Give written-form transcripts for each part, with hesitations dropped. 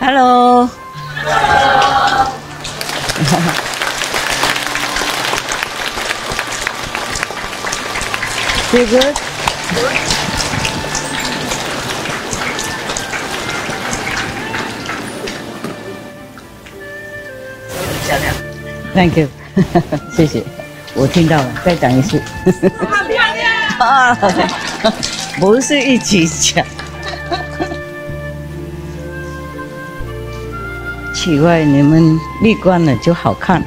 Hello. Feel good? Thank you. 谢谢，我听到了，再讲一次。不是一起讲。奇怪，你们闭关了就好看，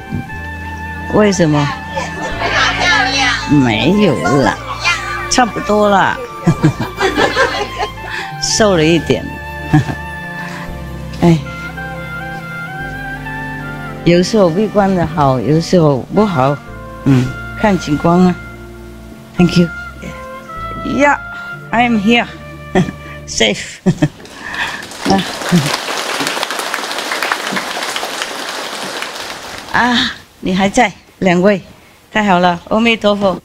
为什么？没有啦，差不多啦，瘦了一点。哎，有时候闭关的好，有时候不好，看情况啊。Thank you. Yeah, I am here. Safe. 啊，你还在，两位，太好了，阿弥陀佛。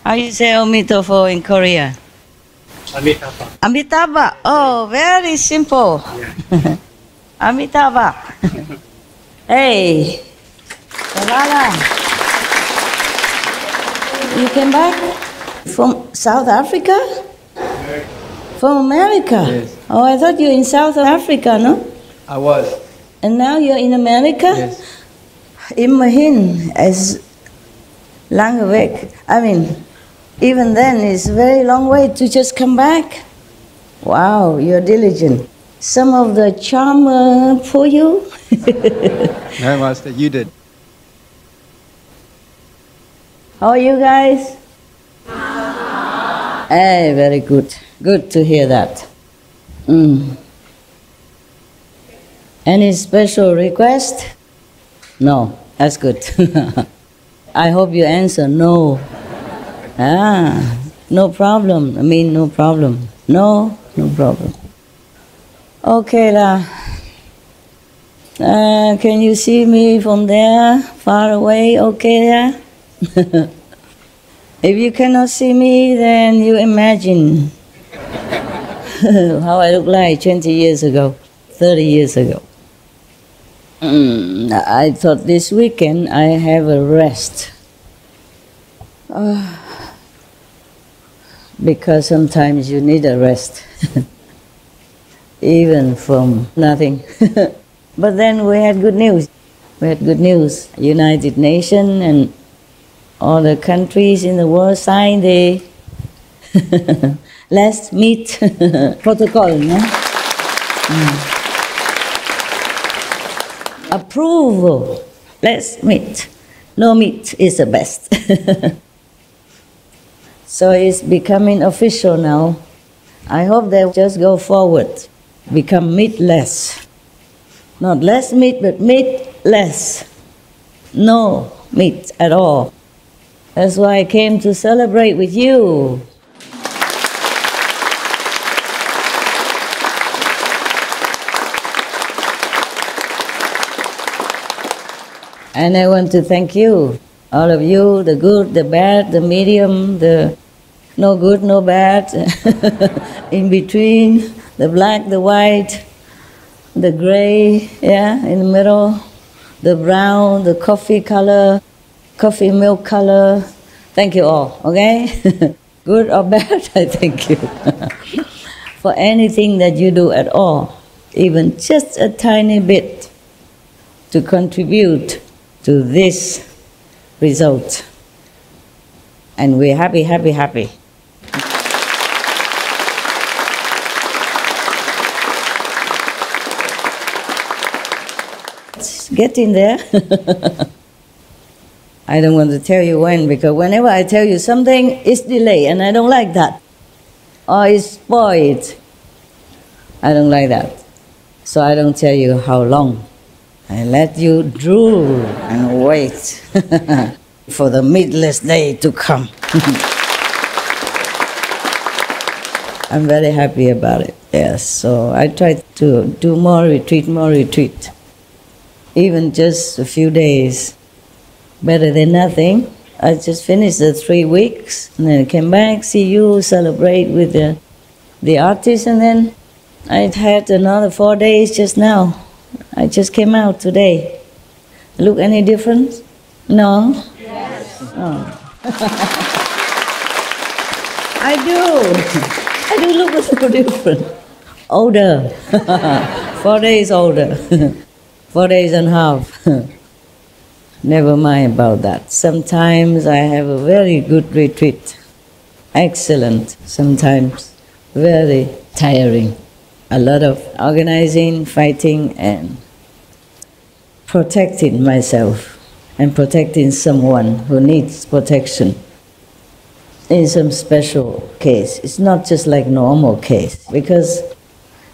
How you say 阿弥陀佛 in Korea? Amitabha. Amitabha. Oh, very simple. Yeah. Amitabha. Hey, Kalala. You came back from South Africa? From America? Yes. Oh, I thought you were in South Africa, no? I was. And now you're in America? Yes. Immerhin is lange weg. I mean, even then it's a very long way to just come back. Wow, you're diligent. Some of the charm for you? No, Master, you did. How are you guys? Hey, very good. Good to hear that. Any special request? No, that's good. I hope you answer no. No problem. I mean, no problem. No problem. Okay lah. Can you see me from there, far away? Okay there? If you cannot see me, then you imagine how I look like 20 years ago, 30 years ago. I thought this weekend I have a rest. Because sometimes you need a rest. Even from nothing. But then we had good news. We had good news. United Nations and all the countries in the world signed the Let's Meet protocol. No? Approval. Let's meet. No meet is the best. So it's becoming official now. I hope they'll just go forward, become meatless. Not less meat, but meat less. No meat at all. That's why I came to celebrate with you. And I want to thank you, all of you, the good, the bad, the medium, the no good, no bad, in between, the black, the white, the gray, in the middle, the brown, the coffee color, coffee milk color. Thank you all, okay? Good or bad, I thank you. For anything that you do at all, even just a tiny bit, to contribute to this result. And we're happy, happy, happy. It's getting there. I don't want to tell you when, because whenever I tell you something, it's delayed, and I don't like that. Or it's spoiled. I don't like that. So I don't tell you how long. I let you drool and wait for the meatless day to come. I'm very happy about it, yes. So I try to do more retreat. Even just a few days, better than nothing. I just finished the 3 weeks, and then I came back, see you, celebrate with the artists, and then I had another 4 days just now. I just came out today. Look any different? No? Yes. Oh. I do look a little different. Older. 4 days older. 4 days and a half. Never mind about that. Sometimes I have a very good retreat. Excellent. Sometimes very tiring. A lot of organizing, fighting, and protecting myself and protecting someone who needs protection. In some special case. It's not just like normal case, because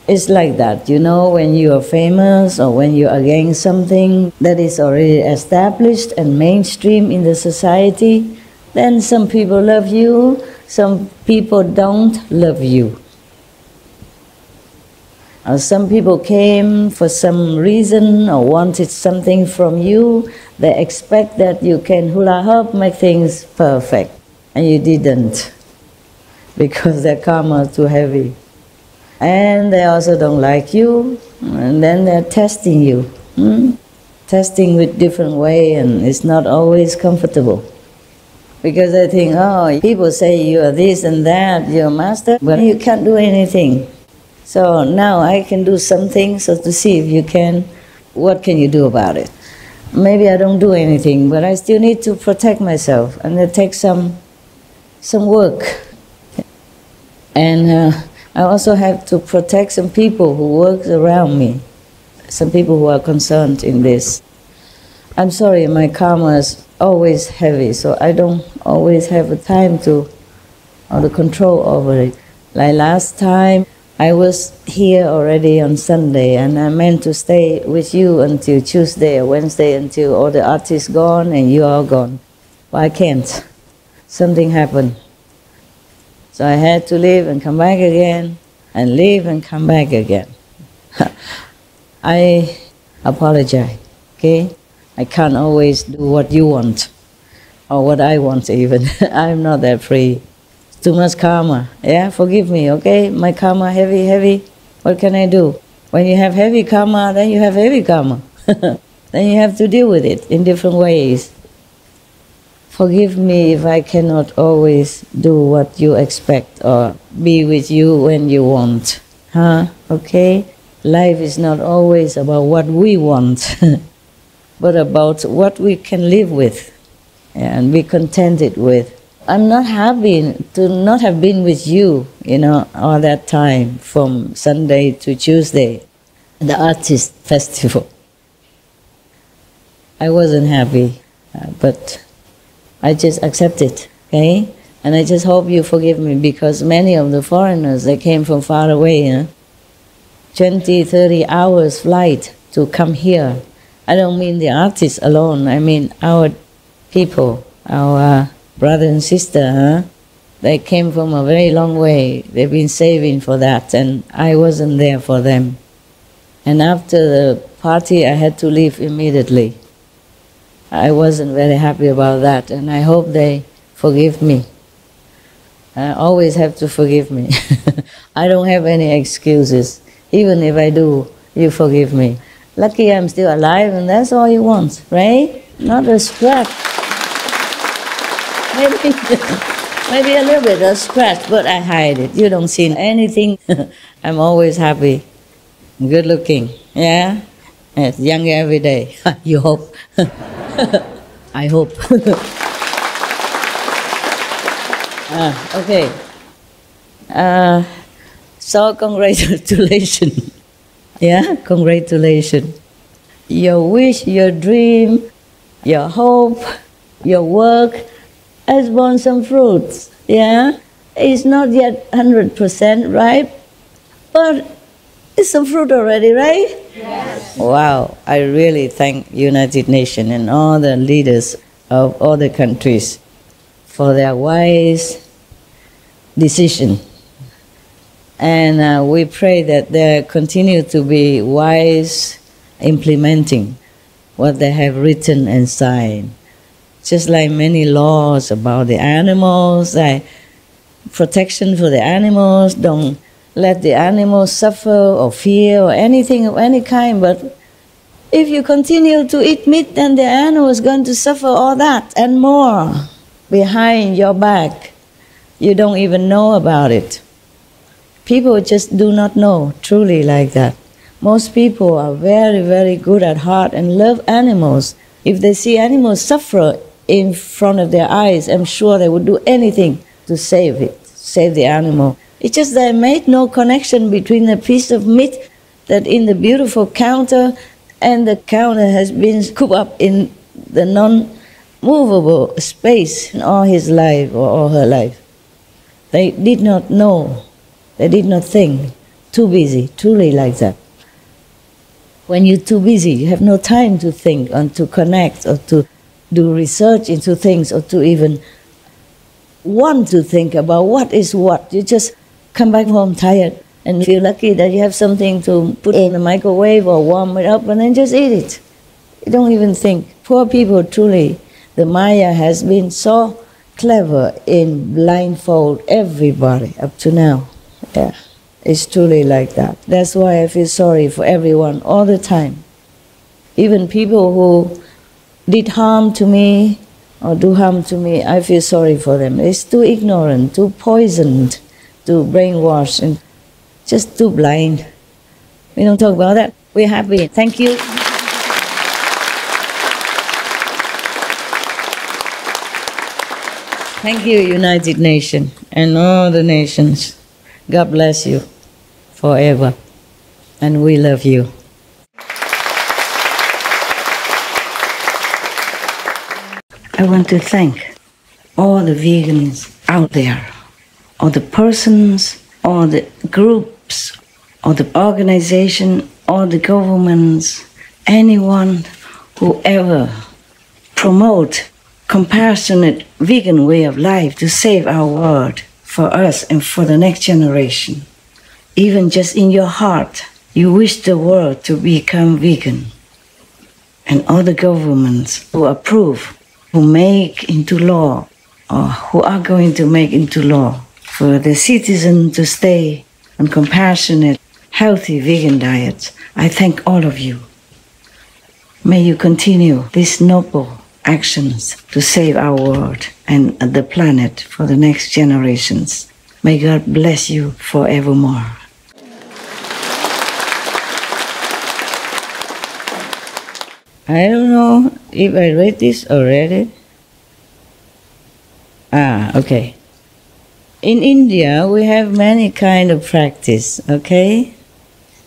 it's like that, you know, when you are famous or when you're against something that is already established and mainstream in the society, then some people love you, some people don't love you. Some people came for some reason or wanted something from you. They expect that you can hula hoop, make things perfect. And you didn't, because their karma is too heavy. And they also don't like you, and then they're testing you. Testing with different way, and it's not always comfortable. Because they think, oh, people say you are this and that, you're a master, but you can't do anything. So now I can do something, so to see if you can, what can you do about it? Maybe I don't do anything, but I still need to protect myself, and it takes some work. And I also have to protect some people who work around me, some people who are concerned in this. I'm sorry, my karma is always heavy, so I don't always have the time to, or the control over it. Like last time, I was here already on Sunday, and I meant to stay with you until Tuesday or Wednesday until all the artists gone and you are gone. But I can't. Something happened. So I had to leave and come back again, and leave and come back again. I apologize, okay? I can't always do what you want, or what I want even. I'm not that free. Too much karma, yeah? Forgive me, okay? My karma heavy. What can I do? When you have heavy karma, then you have heavy karma. Then you have to deal with it in different ways. Forgive me if I cannot always do what you expect or be with you when you want. Okay? Life is not always about what we want, but about what we can live with and be contented with. I'm not happy to not have been with you, all that time from Sunday to Tuesday, the artist festival. I wasn't happy, but I just accept it, okay? And I just hope you forgive me, because many of the foreigners, they came from far away, 20, 30 hours flight to come here. I don't mean the artists alone, I mean our people, our brother and sister, they came from a very long way. They've been saving for that, and I wasn't there for them. And after the party, I had to leave immediately. I wasn't very happy about that, and I hope they forgive me. I always have to forgive me. I don't have any excuses. Even if I do, you forgive me. Lucky I'm still alive, and that's all you want, right? Not a scratch. Maybe a little bit of scratch, but I hide it. You don't see anything. I'm always happy, good looking, yeah? Yes, younger every day. You hope. I hope. Okay. So congratulations. Yeah, congratulations. Your wish, your dream, your hope, your work has borne some fruits. Yeah, it's not yet 100%, right? But it's some fruit already, right? Yes. Wow, I really thank United Nations and all the leaders of all the countries for their wise decision. And we pray that they continue to be wise implementing what they have written and signed. Just like many laws about the animals, like protection for the animals, don't let the animals suffer or fear or anything of any kind, but if you continue to eat meat, then the animal is going to suffer all that and more behind your back. You don't even know about it. People just do not know truly like that. Most people are very, very good at heart and love animals. If they see animals suffer in front of their eyes, I'm sure they would do anything to save it, save the animal. It's just they made no connection between a piece of meat that in the beautiful counter, and the counter has been cooped up in the non-movable space in all his life or all her life. They did not know, they did not think, too busy, truly like that. When you're too busy, you have no time to think or to connect or to do research into things or to even want to think about what is what. You just come back home tired and feel lucky that you have something to put in the microwave or warm it up and then just eat it. You don't even think. Poor people, truly, the Maya has been so clever in blindfold everybody up to now. Yeah, it's truly like that. That's why I feel sorry for everyone all the time. Even people who did harm to me or do harm to me, I feel sorry for them. It's too ignorant, too poisoned, too brainwashed, and just too blind. We don't talk about that. We're happy. Thank you. Thank you, United Nations and all the nations. God bless you forever. And we love you. I want to thank all the vegans out there, all the persons, all the groups, all the organization, all the governments, anyone who ever promote compassionate vegan way of life to save our world for us and for the next generation. Even just in your heart, you wish the world to become vegan. And all the governments who approve, who make into law, or who are going to make into law for the citizen to stay on compassionate, healthy vegan diets, I thank all of you. May you continue these noble actions to save our world and the planet for the next generations. May God bless you forevermore. I don't know if I read this already. Okay. In India, we have many kind of practice, okay?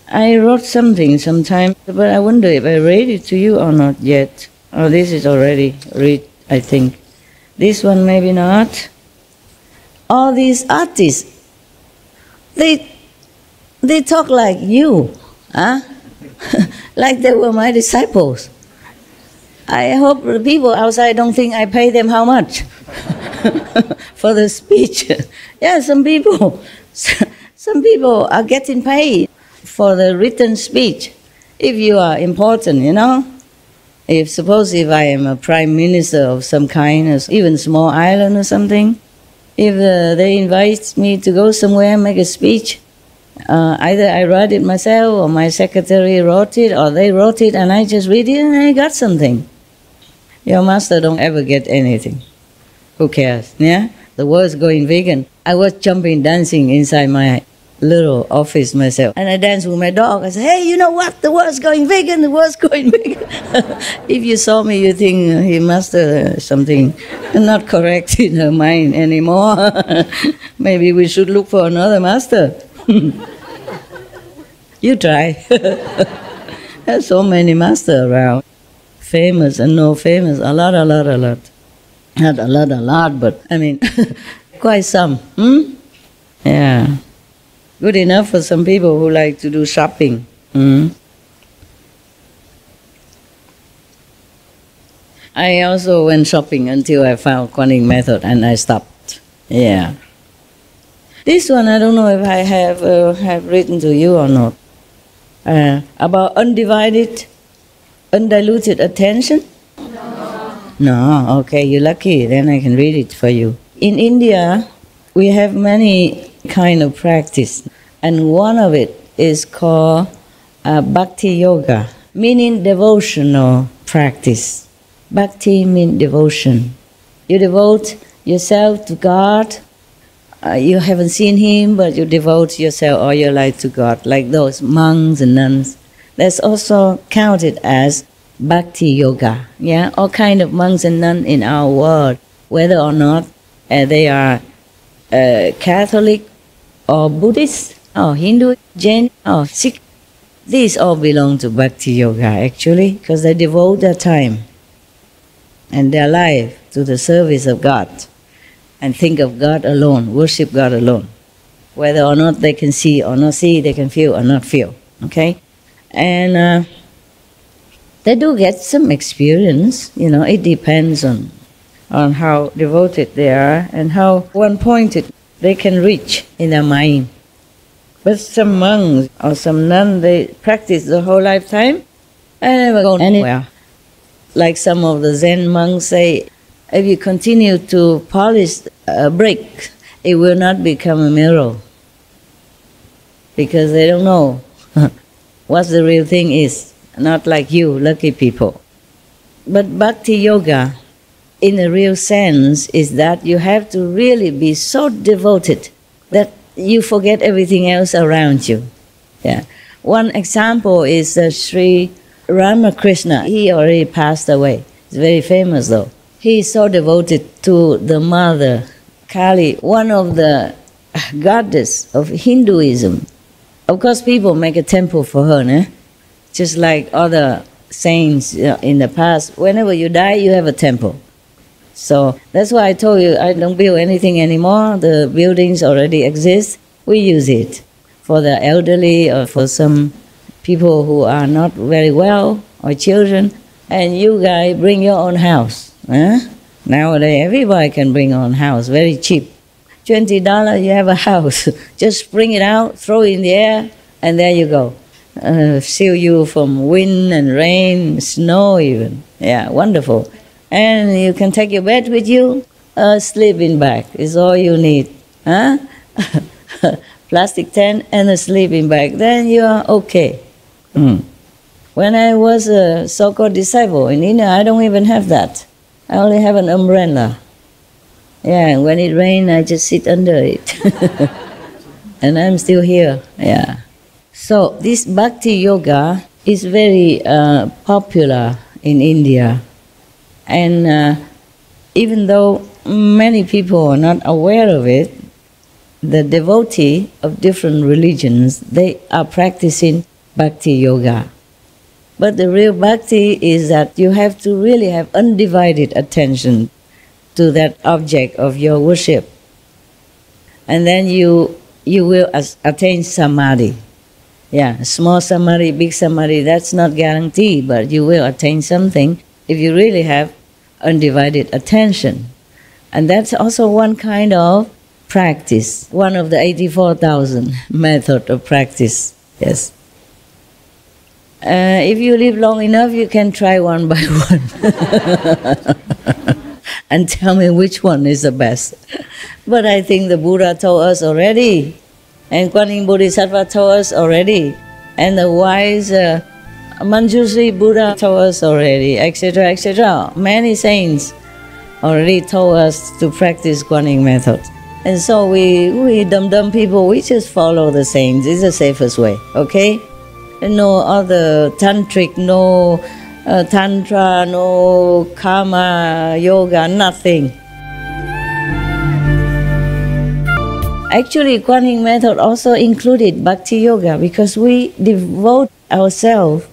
I wrote something sometime, but I wonder if I read it to you or not yet. Oh, this is already read, I think. This one maybe not. All these artists, they talk like you, huh? Like they were my disciples. I hope the people outside don't think I pay them how much for the speech. Yeah, some people are getting paid for the written speech. If you are important, you know. Suppose if I am a prime minister of some kind, or even small island or something, if they invite me to go somewhere and make a speech, either I write it myself or my secretary wrote it or they wrote it and I just read it and I got something. Your master don't ever get anything. Who cares? Yeah? The world's going vegan. I was jumping, dancing inside my little office myself. And I danced with my dog. I said, hey, you know what? The world's going vegan, the world's going vegan. If you saw me, you think he must have something not correct in her mind anymore. Maybe we should look for another master. You try. There's so many masters around. Famous and no famous, a lot. Not a lot, but I mean, quite some. Yeah. Good enough for some people who like to do shopping. I also went shopping until I found Kuan method and I stopped. Yeah. This one I don't know if I have written to you or not. About undivided, undiluted attention? No, okay, you're lucky, then I can read it for you. In India, we have many kind of practice. And one of it is called Bhakti Yoga, meaning devotional practice. Bhakti means devotion. You devote yourself to God. You haven't seen Him, but you devote yourself all your life to God, like those monks and nuns. That's also counted as Bhakti Yoga. Yeah, all kind of monks and nuns in our world, whether or not they are Catholic or Buddhist or Hindu, Jain or Sikh, these all belong to Bhakti Yoga actually, because they devote their time and their life to the service of God and think of God alone, worship God alone. Whether or not they can see or not see, they can feel or not feel. Okay? And they do get some experience, it depends on how devoted they are and how one-pointed they can reach in their mind. But some monks or some nuns, they practice the whole lifetime and never go anywhere. Like some of the Zen monks say, if you continue to polish a brick, it will not become a mirror. Because they don't know what the real thing is. Not like you, lucky people. But Bhakti Yoga, in the real sense, is that you have to really be so devoted that you forget everything else around you. Yeah. One example is Sri Ramakrishna. He already passed away. He's very famous though. He is so devoted to the mother, Kali, one of the goddess of Hinduism. Of course, people make a temple for her, just like other saints in the past. Whenever you die, you have a temple. So that's why I told you I don't build anything anymore. The buildings already exist. We use it for the elderly or for some people who are not very well or children. And you guys bring your own house. Nowadays, everybody can bring their own house, very cheap. $20, you have a house. Just bring it out, throw it in the air, and there you go. Shield you from wind and rain, snow even. Yeah, wonderful. And you can take your bed with you. A sleeping bag is all you need. Plastic tent and a sleeping bag. Then you are okay. When I was a so-called disciple in India, I don't even have that. I only have an umbrella. Yeah, and when it rains, I just sit under it. And I'm still here. Yeah. So this Bhakti Yoga is very popular in India. And even though many people are not aware of it, the devotee of different religions, they are practicing Bhakti Yoga. But the real Bhakti is that you have to really have undivided attention to that object of your worship. And then you will attain Samadhi. Yeah, small Samadhi, big Samadhi, that's not guaranteed, but you will attain something if you really have undivided attention. And that's also one kind of practice, one of the 84,000 method of practice, yes. If you live long enough, you can try one by one and tell me which one is the best. But I think the Buddha told us already, and Kuan Yin Bodhisattva told us already, and the wise Manjushri Buddha told us already, etc., etc. Many saints already told us to practice Kuan Yin method. And so we dumb people, we just follow the saints. It's the safest way, okay? No other tantric, no tantra, no karma, yoga, nothing. Actually, Kuan Yin method also included Bhakti Yoga because we devote ourselves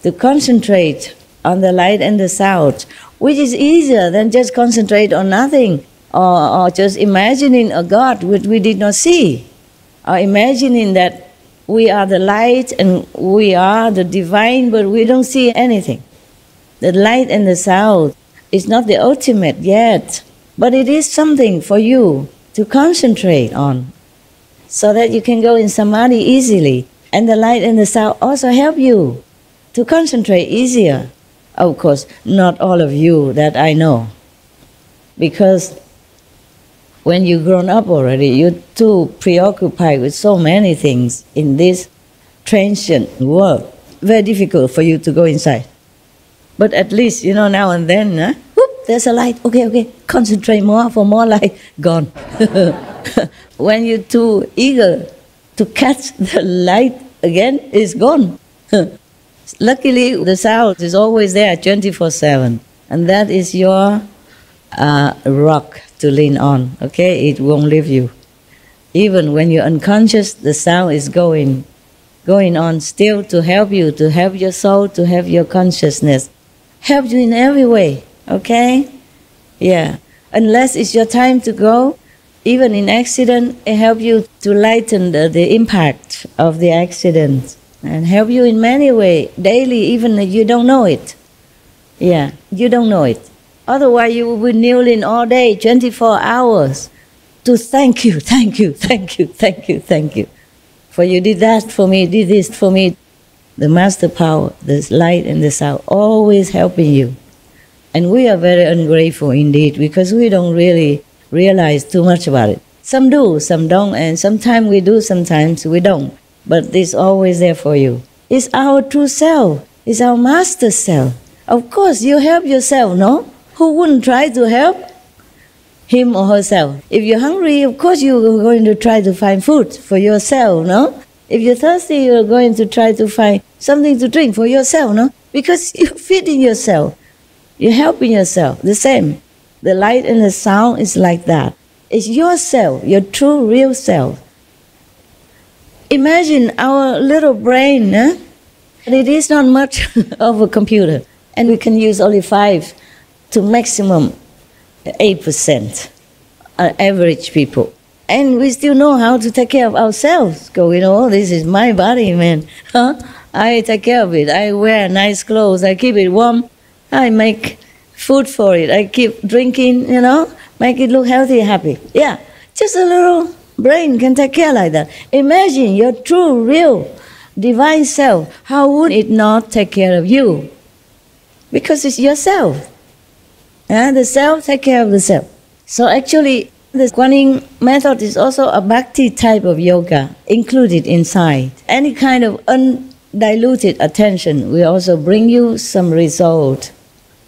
to concentrate on the light and the sound, which is easier than just concentrate on nothing or just imagining a God which we did not see, or imagining that we are the light and we are the divine, but we don't see anything. The light and the sound is not the ultimate yet, but it is something for you to concentrate on so that you can go in Samadhi easily. And the light and the sound also help you to concentrate easier. Of course, not all of you that I know, because when you've grown up already, you're too preoccupied with so many things in this transient world. Very difficult for you to go inside. But at least, now and then, whoop, there's a light. Okay, concentrate more for more light. Gone. When you're too eager to catch the light again, it's gone. Luckily, the sound is always there 24/7. And that is your rock to lean on, okay? It won't leave you. Even when you're unconscious, the sound is going on still to help you, to help your soul, to help your consciousness. Help you in every way, okay? Yeah. Unless it's your time to go, even in accident, it helps you to lighten the impact of the accident and help you in many ways, daily, even if you don't know it. Yeah, you don't know it. Otherwise, you will be kneeling all day, 24 hours, to thank you. For you did that for me, did this for me. The master power, the light and the sound, always helping you. And we are very ungrateful indeed, because we don't really realize too much about it. Some do, some don't, and sometimes we do, sometimes we don't. But it's always there for you. It's our true self. It's our master self. Of course, you help yourself, no? Who wouldn't try to help him or herself? If you're hungry, of course you're going to try to find food for yourself, no? If you're thirsty, you're going to try to find something to drink for yourself, no? Because you're feeding yourself. You're helping yourself. The same. The light and the sound is like that. It's yourself, your true, real self. Imagine our little brain, eh? It is not much of a computer. And we can use only 5 to maximum 8% average people. And we still know how to take care of ourselves. Go, this is my body, man. I take care of it. I wear nice clothes. I keep it warm. I make food for it. I keep drinking, make it look healthy, happy. Yeah, just a little brain can take care like that. Imagine your true, real, divine self. How would it not take care of you? Because it's yourself. The self take care of the self. So actually, the Kuan Yin method is also a Bhakti type of yoga included inside. Any kind of undiluted attention will also bring you some result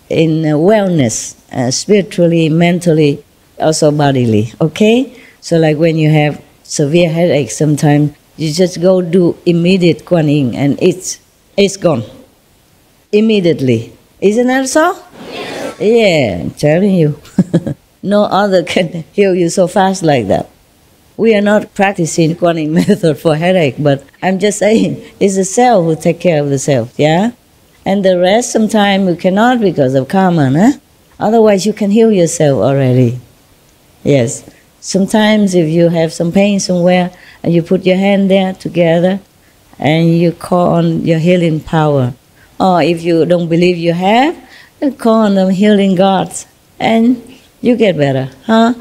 in wellness, spiritually, mentally, also bodily, okay? So like when you have severe headache sometimes, you just go do immediate Kuan Yin and it's gone. Immediately. Isn't that so? Yes. Yeah, I'm telling you. No other can heal you so fast like that. We are not practicing Kuan Yin method for headache, but I'm just saying it's the self who take care of the self, yeah? And the rest sometimes you cannot because of karma, huh? Otherwise you can heal yourself already. Yes. Sometimes if you have some pain somewhere and you put your hand there together and you call on your healing power. Or if you don't believe you have, then call on the healing gods and you get better, huh?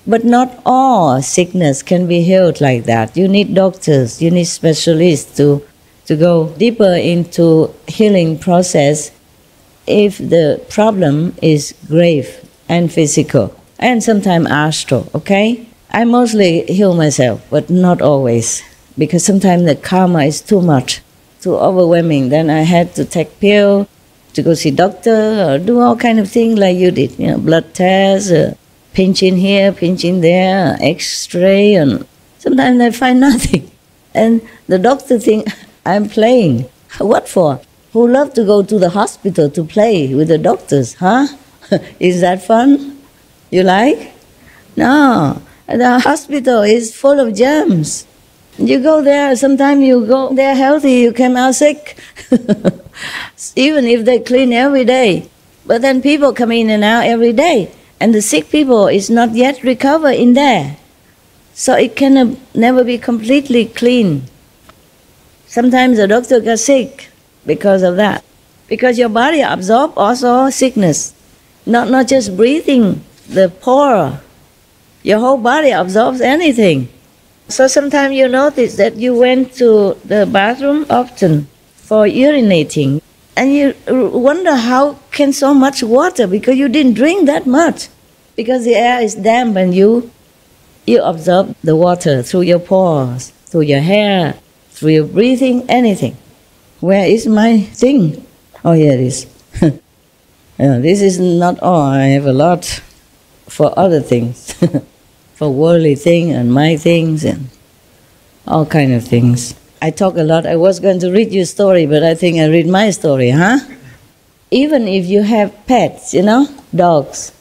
But not all sickness can be healed like that. You need doctors, you need specialists to go deeper into healing process if the problem is grave and physical and sometimes astral, okay? I mostly heal myself, but not always, because sometimes the karma is too much, too overwhelming. Then I had to take pill to go see doctor or do all kind of things like you did, blood tests, pinch in here, pinch in there, X-ray, and sometimes I find nothing. And the doctor think I'm playing. What for? Who love to go to the hospital to play with the doctors, huh? Is that fun? You like? No. The hospital is full of germs. You go there, sometimes you go there healthy, you come out sick. Even if they clean every day. But then people come in and out every day. And the sick people is not yet recovered in there. So it can never be completely clean. Sometimes the doctor got sick because of that. Because your body absorbs also sickness. Not just breathing, the pore. Your whole body absorbs anything. So sometimes you notice that you went to the bathroom often for urinating. And you wonder how can so much water, because you didn't drink that much. Because the air is damp and you You absorb the water through your pores, through your hair, through your breathing, anything. Where is my thing? Oh, here it is. This is not all. I have a lot for other things, for worldly things and my things and all kind of things. I talk a lot. I was going to read you a story, but I think I read my story, huh? Even if you have pets, dogs,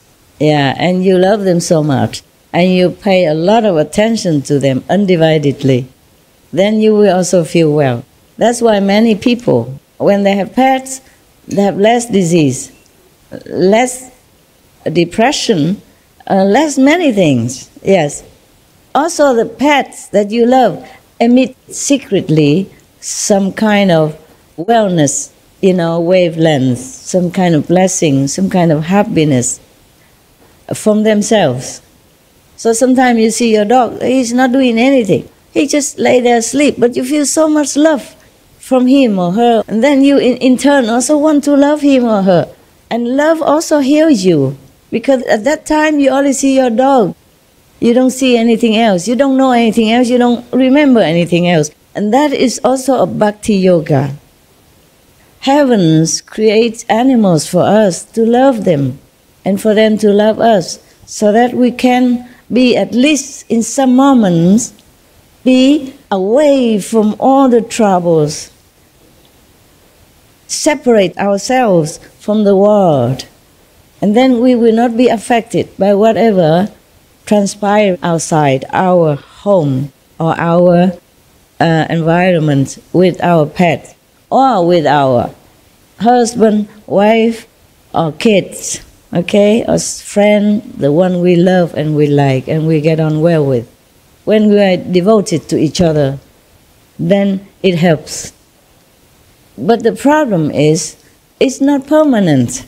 and you love them so much, and you pay a lot of attention to them undividedly, then you will also feel well. That's why many people, when they have pets, they have less disease, less depression, less many things, yes. Also the pets that you love emit secretly some kind of wellness, wavelengths, some kind of blessing, some kind of happiness from themselves. So sometimes you see your dog, he's not doing anything. He just lay there asleep, but you feel so much love from him or her. And then you in turn also want to love him or her. And love also heals you, because at that time you only see your dog. You don't see anything else. You don't know anything else. You don't remember anything else. And that is also a bhakti yoga. Heavens creates animals for us to love them and for them to love us, so that we can be, at least in some moments, be away from all the troubles, separate ourselves from the world, and then we will not be affected by whatever transpires outside our home or our environment with our pet or with our husband, wife, or kids, okay, or friend, the one we love and we like and we get on well with. When we are devoted to each other, then it helps. But the problem is, it's not permanent.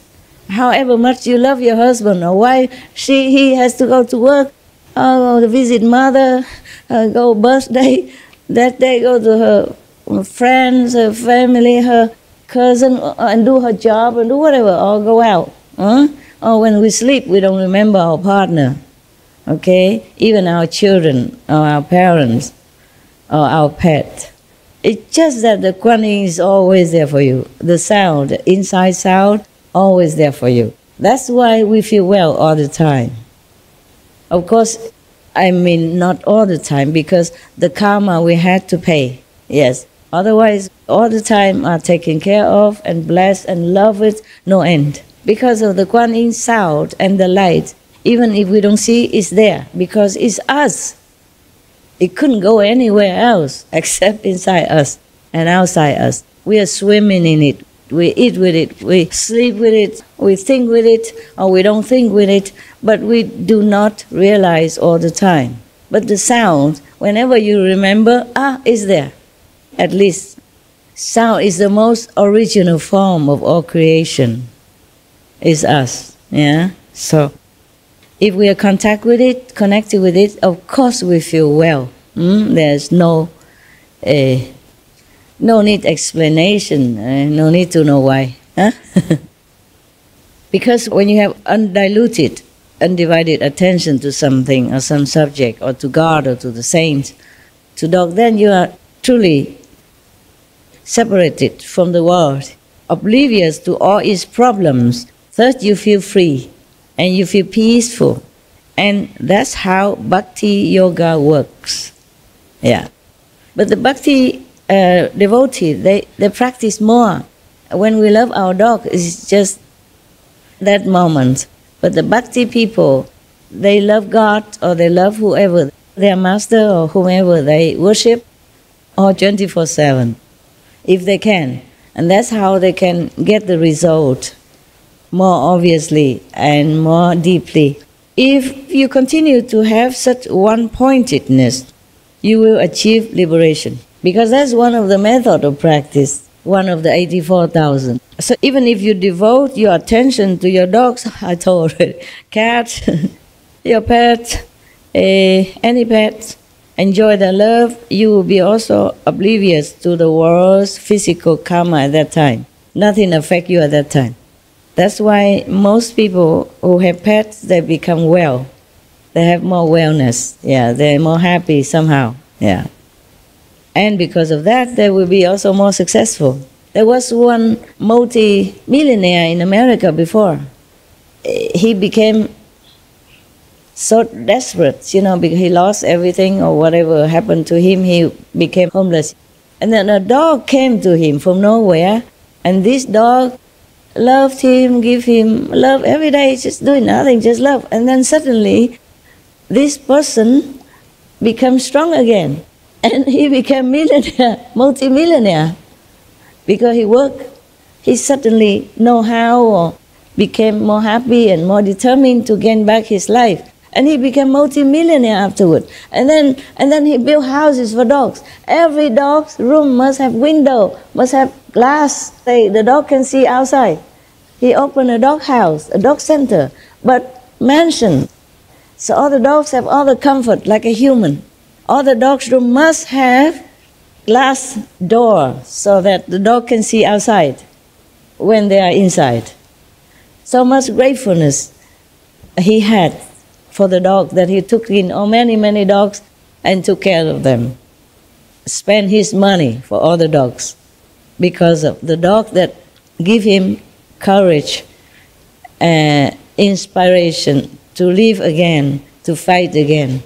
However much you love your husband or wife, he has to go to work, go to visit mother, go birthday, that day go to her friends, her family, her cousin, and do her job and do whatever, or go out. Or when we sleep, we don't remember our partner. Okay? Even our children, or our parents, or our pet. It's just that the Kuan Yin is always there for you. The sound, the inside sound, always there for you. That's why we feel well all the time. Of course, I mean not all the time, because the karma we had to pay, yes. Otherwise, all the time are taken care of and blessed and loved with no end. Because of the Kuan Yin sound and the light, even if we don't see, it's there, because it's us. It couldn't go anywhere else except inside us and outside us. We are swimming in it. We eat with it, we sleep with it, we think with it, or we don't think with it, but we do not realize all the time. But the sound, whenever you remember, it's there. At least, sound is the most original form of all creation. It's us, yeah? So, if we are connected with it, of course we feel well. There's no need explanation, no need to know why. Huh? Because when you have undiluted, undivided attention to something or some subject, or to God or to the saints, to dog, then you are truly separated from the world, oblivious to all its problems. Thus you feel free and you feel peaceful. And that's how bhakti yoga works. Yeah. But the bhakti devotee, they practice more. When we love our dog, it's just that moment. But the bhakti people, they love God or they love whoever, their master or whomever they worship, or 24/7, if they can. And that's how they can get the result more obviously and more deeply. If you continue to have such one-pointedness, you will achieve liberation. Because that's one of the methods of practice, one of the 84,000. So even if you devote your attention to your dogs, I told already, cat, your pet, any pet, enjoy their love, you will be also oblivious to the world's physical karma at that time. Nothing affects you at that time. That's why most people who have pets, they become well. they have more wellness. Yeah, they're more happy somehow. Yeah. And because of that, they will be also more successful. There was one multi-millionaire in America before. He became so desperate, because he lost everything or whatever happened to him, he became homeless. And then a dog came to him from nowhere, and this dog loved him, give him love every day, just doing nothing, just love. And then suddenly, this person becomes strong again. And he became millionaire, multi-millionaire. Because he worked, he suddenly know how or became more happy and more determined to gain back his life. And he became multi-millionaire afterward. And then he built houses for dogs. Every dog's room must have window, must have glass. The dog can see outside. He opened a dog house, a dog center, but mansion. So all the dogs have all the comfort like a human. All the dogs' room must have glass door so that the dog can see outside when they are inside. So much gratefulness he had for the dog that he took in many, many dogs and took care of them. Spent his money for all the dogs because of the dog that give him courage and inspiration to live again, to fight again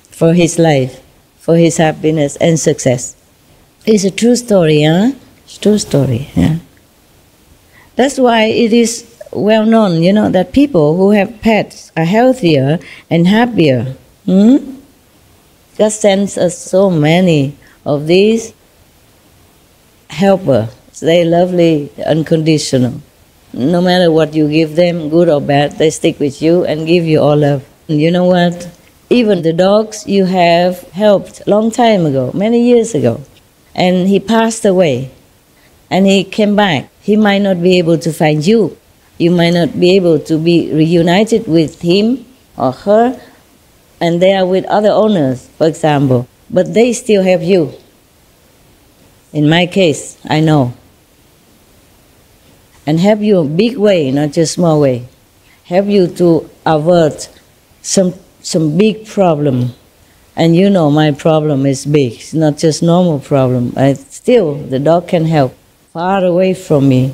for his life, for his happiness and success. It's a true story, huh? It's a true story, yeah. That's why it is well known, that people who have pets are healthier and happier. God sends us so many of these helpers. They're lovely, unconditional. No matter what you give them, good or bad, they stick with you and give you all love. And you know what? Even the dogs you have helped long time ago, many years ago, and he passed away, and he came back. He might not be able to find you. You might not be able to be reunited with him or her, and they are with other owners, for example, but they still have you. In my case, I know. And help you a big way, not just small way. Help you to avert some big problem. And my problem is big. It's not just normal problem. Still, the dog can help. Far away from me.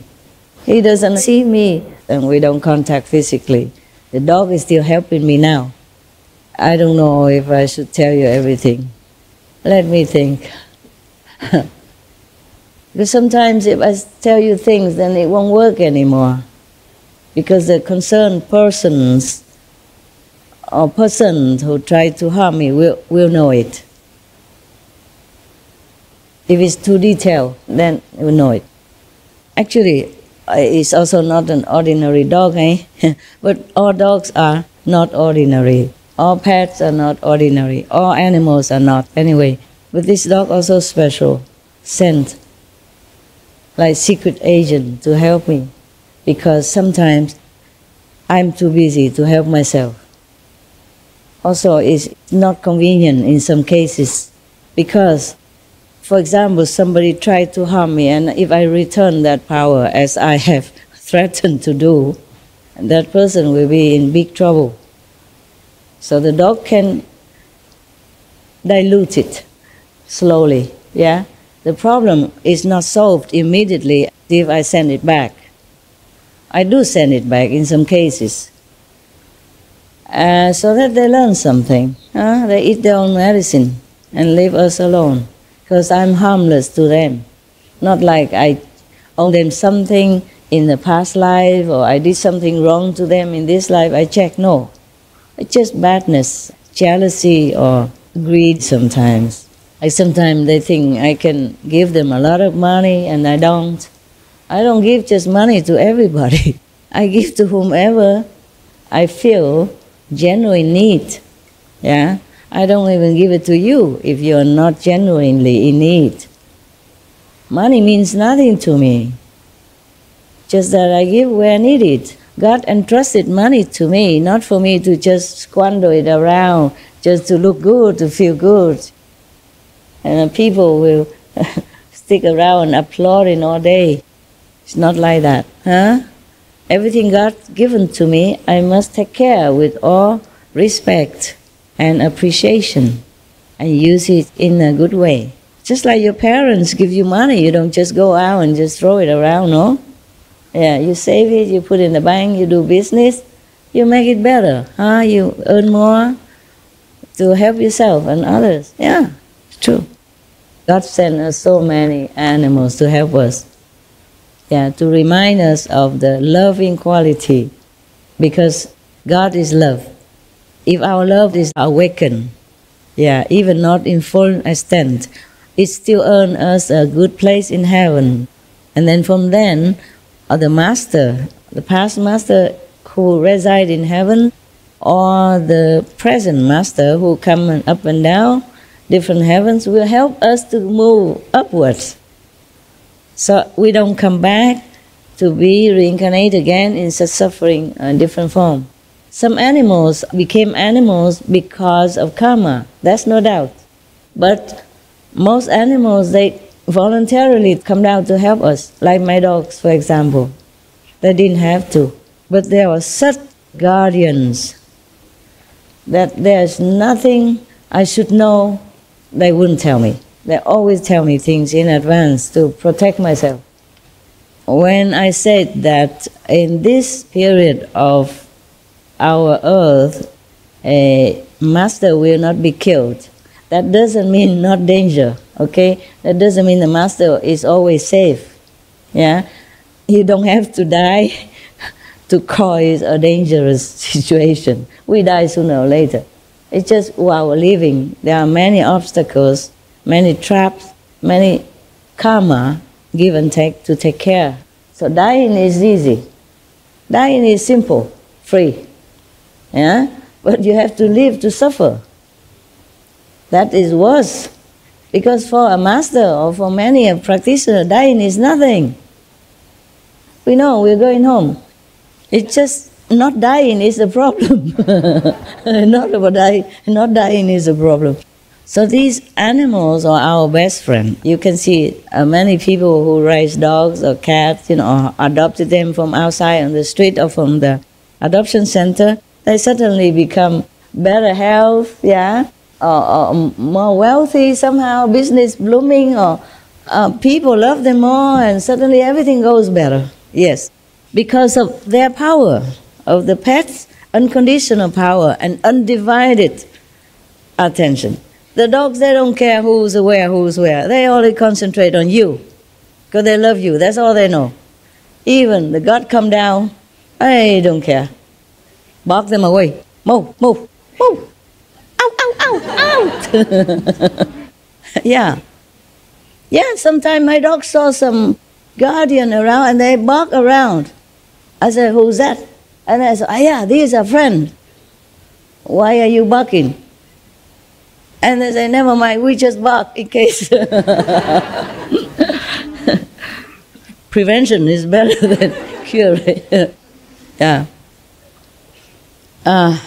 He doesn't see me, and we don't contact physically. The dog is still helping me now. I don't know if I should tell you everything. Let me think. Because sometimes if I tell you things, then it won't work anymore. Because the concerned persons or persons who try to harm me will know it. If it's too detailed, then we'll know it. Actually, it's also not an ordinary dog, but all dogs are not ordinary. All pets are not ordinary. All animals are not, anyway. But this dog also special, sent like secret agent to help me, because sometimes I'm too busy to help myself. Also, it's not convenient in some cases, because, for example, somebody tried to harm me, and if I return that power as I have threatened to do, that person will be in big trouble. So the dog can dilute it slowly, yeah? The problem is not solved immediately if I send it back. I do send it back in some cases. So that they learn something. They eat their own medicine and leave us alone. Because I'm harmless to them. Not like I owe them something in the past life or I did something wrong to them in this life. I check, no. It's just badness, jealousy or greed sometimes. Sometimes they think I can give them a lot of money and I don't. I don't give just money to everybody. I give to whomever I feel genuine need. Yeah? I don't even give it to you if you're not genuinely in need. Money means nothing to me. Just that I give where I need it. God entrusted money to me, not for me to just squander it around, just to look good, to feel good. And people will stick around applauding all day. It's not like that. Everything God given to me, I must take care with all respect and appreciation and use it in a good way. Just like your parents give you money, you don't just go out and just throw it around, no? Yeah, you save it, you put it in the bank, you do business, you make it better, huh? You earn more to help yourself and others. Yeah, it's true. God sent us so many animals to help us. Yeah, to remind us of the loving quality, because God is love. If our love is awakened, yeah, even not in full extent, it still earns us a good place in heaven. And then from then, the master, the past master who reside in heaven, or the present master who come up and down different heavens, will help us to move upwards. So we don't come back to be reincarnated again in such suffering in different form. Some animals became animals because of karma, that's no doubt. But most animals, they voluntarily come down to help us, like my dogs, for example. They didn't have to. But they were such guardians that there's nothing I should know they wouldn't tell me. They always tell me things in advance to protect myself. When I said that in this period of our earth, a master will not be killed, that doesn't mean not danger, okay? That doesn't mean the master is always safe, yeah? You don't have to die to cause a dangerous situation. We die sooner or later. It's just while we're living, there are many obstacles, many traps, many karma, give and take, to take care. So dying is easy. Dying is simple, free. Yeah? But you have to live to suffer. That is worse. Because for a master or for many a practitioner, dying is nothing. We know we're going home. It's just not dying is the problem. Not dying is the problem. So these animals are our best friend. You can see many people who raise dogs or cats, or adopted them from outside on the street or from the adoption center. They suddenly become better health, yeah, or more wealthy somehow, business blooming, or people love them more, and suddenly everything goes better. Yes, because of their power, of the pet's unconditional power and undivided attention. The dogs, they don't care who's where. They only concentrate on you because they love you. That's all they know. Even the God come down, they don't care. Bark them away. Move. Ow. Yeah, sometimes my dog saw some guardian around and they bark around. I said, who's that? And I said, yeah, these are friends. Why are you barking? And they say, never mind, we just bark in case. Prevention is better than cure. Yeah. And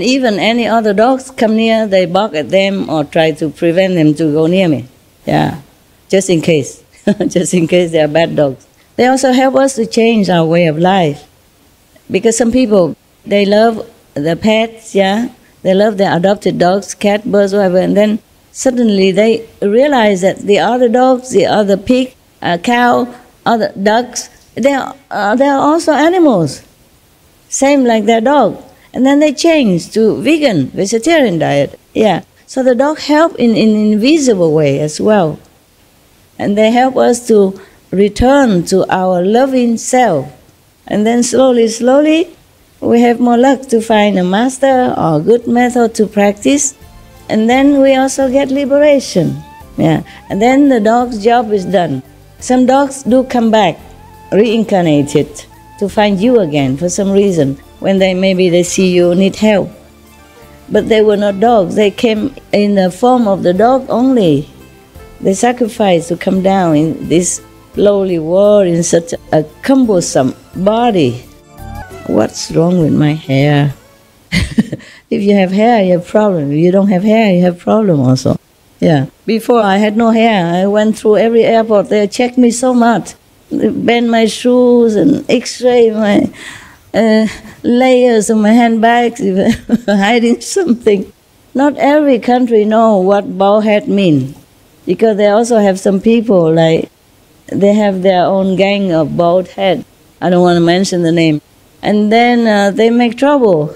even any other dogs come near, they bark at them or try to prevent them to go near me. Yeah, just in case. Just in case they are bad dogs. They also help us to change our way of life. Because some people, they love the pets, yeah? They love their adopted dogs, cat, birds, whatever, and then suddenly they realize that the other dogs, the other pig, cow, other ducks, they are also animals, same like their dog. And then they change to vegan, vegetarian diet. Yeah, so the dog help in an invisible way as well. And they help us to return to our loving self. And then slowly, we have more luck to find a master or a good method to practice. And then we also get liberation. Yeah. And then the dog's job is done. Some dogs do come back, reincarnated, to find you again for some reason, when maybe they see you need help. But they were not dogs. They came in the form of the dog only. They sacrificed to come down in this lowly world in such a cumbersome body. What's wrong with my hair? If you have hair, you have problem. If you don't have hair, you have problem also. Yeah. Before I had no hair. I went through every airport. They checked me so much. They bent my shoes and X-ray my... layers of my handbags, hiding something. Not every country know what bald head means, because they also have some people like they have their own gang of bald head. I don't want to mention the name. And then they make trouble,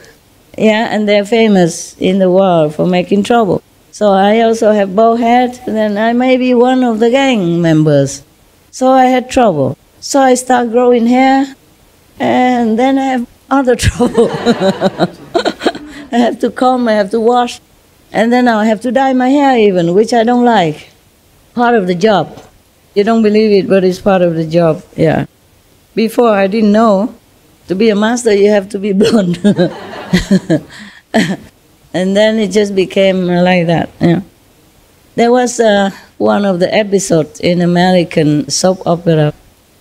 and they're famous in the world for making trouble. So I also have bald head, and then I may be one of the gang members. So I had trouble. So I start growing hair, and then I have other trouble. I have to comb, I have to wash, and then I have to dye my hair even, which I don't like. Part of the job. You don't believe it, but it's part of the job, Before I didn't know, to be a master you have to be blonde. And then it just became like that. There was one of the episodes in American soap opera.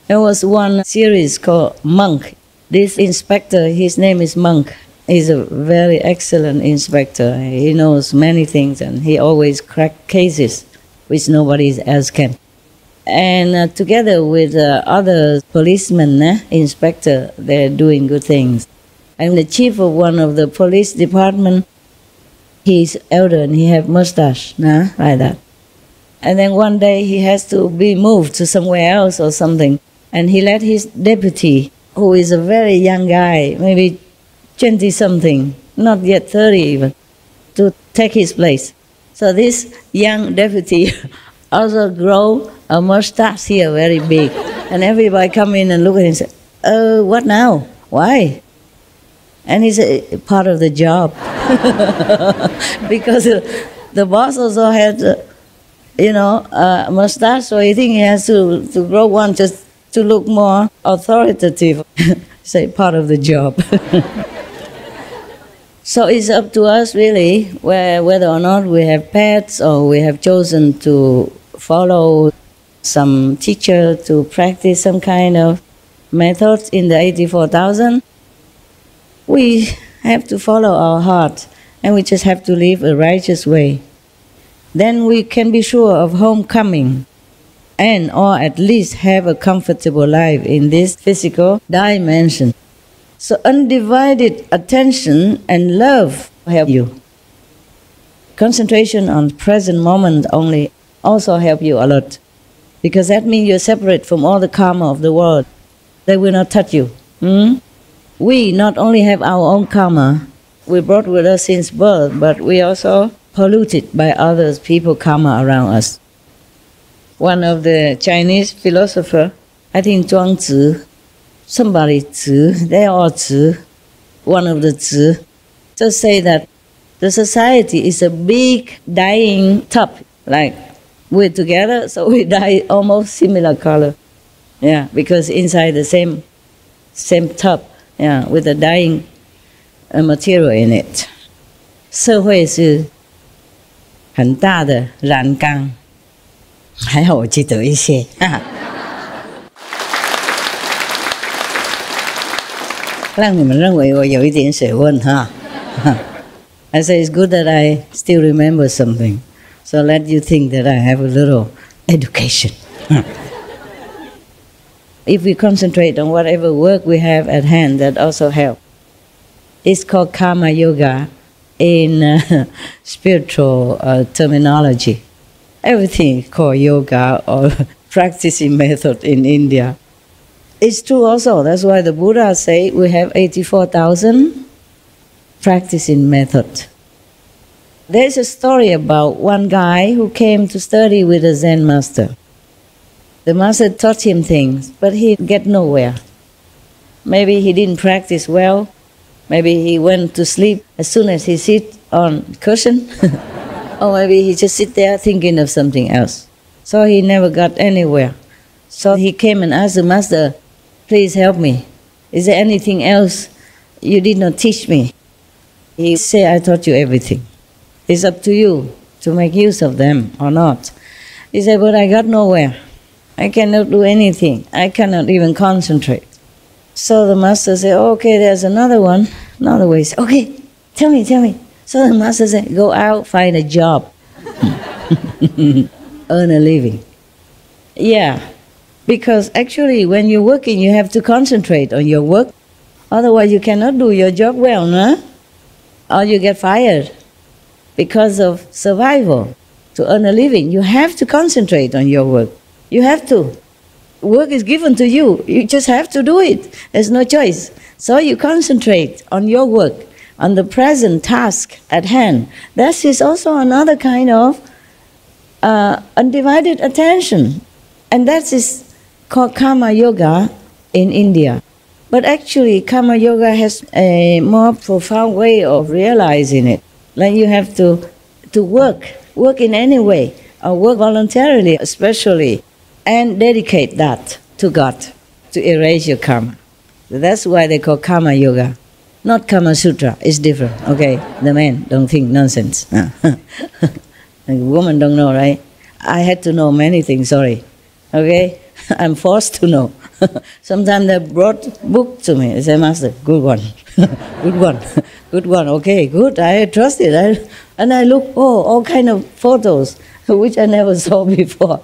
There was one series called Monk. This inspector, his name is Monk. He's a very excellent inspector. He knows many things and he always cracks cases which nobody else can. And together with other policemen, inspector, they're doing good things. And the chief of one of the police department, he's elder and he have mustache, like that. And then one day he has to be moved to somewhere else or something. And he let his deputy, who is a very young guy, maybe 20-something, not yet 30 even, to take his place. So this young deputy also grow a mustache here very big. And everybody come in and look at him and say, what now? Why? And he said, part of the job. Because the boss also had, a mustache, so he think he has to grow one just to look more authoritative. Say, part of the job. So it's up to us really, whether or not we have pets or we have chosen to follow some teacher to practice some kind of methods in the 84,000. We have to follow our heart and we just have to live a righteous way. Then we can be sure of homecoming and or at least have a comfortable life in this physical dimension. So undivided attention and love help you. Concentration on present moment only also help you a lot. Because that means you're separate from all the karma of the world. They will not touch you. We not only have our own karma, we brought with us since birth, but we also polluted by others, people karma around us. One of the Chinese philosophers, I think Zhuangzi, somebody Zi, they all Zi, one of the Zi, just say that the society is a big dying tub, like we're together, so we dye almost similar color. Because inside the same tub, with the dyeing material in it. 社会是很大的染缸，还好我记得一些。让你们认为我有一点学问哈。I say it's good that I still remember something, so let you think that I have a little education. If we concentrate on whatever work we have at hand, that also helps. It's called karma yoga in spiritual terminology. Everything is called yoga or practicing method in India. It's true also. That's why the Buddha say we have 84,000 practicing method. There's a story about one guy who came to study with a Zen master. The master taught him things, but he get nowhere. Maybe he didn't practice well. Maybe he went to sleep as soon as he sit on cushion. Or maybe he just sit there thinking of something else. So he never got anywhere. So he came and asked the master, please help me. Is there anything else you did not teach me? He said, I taught you everything. It's up to you to make use of them or not. He said, but I got nowhere. I cannot do anything. I cannot even concentrate. So the master said, okay, there's another one, another way. He said, okay, tell me. So the master said, go out, find a job. Earn a living. Yeah, because actually when you're working, you have to concentrate on your work. Otherwise you cannot do your job well, no? Or you get fired because of survival. To earn a living, you have to concentrate on your work. You have to. Work is given to you. You just have to do it. There's no choice. So you concentrate on your work, on the present task at hand. That is also another kind of undivided attention. And that is called Karma Yoga in India. But actually, Karma Yoga has a more profound way of realizing it. Like you have to work in any way, or work voluntarily especially, and dedicate that to God, to erase your karma. So that's why they call Karma Yoga. Not Kama Sutra, it's different, okay? The men don't think nonsense. The woman don't know, right? I had to know many things, sorry, okay? I'm forced to know. Sometimes they brought book to me. They say, Master, good one, good one, good one. Okay, good. I trust it. And I look, all kind of photos which I never saw before.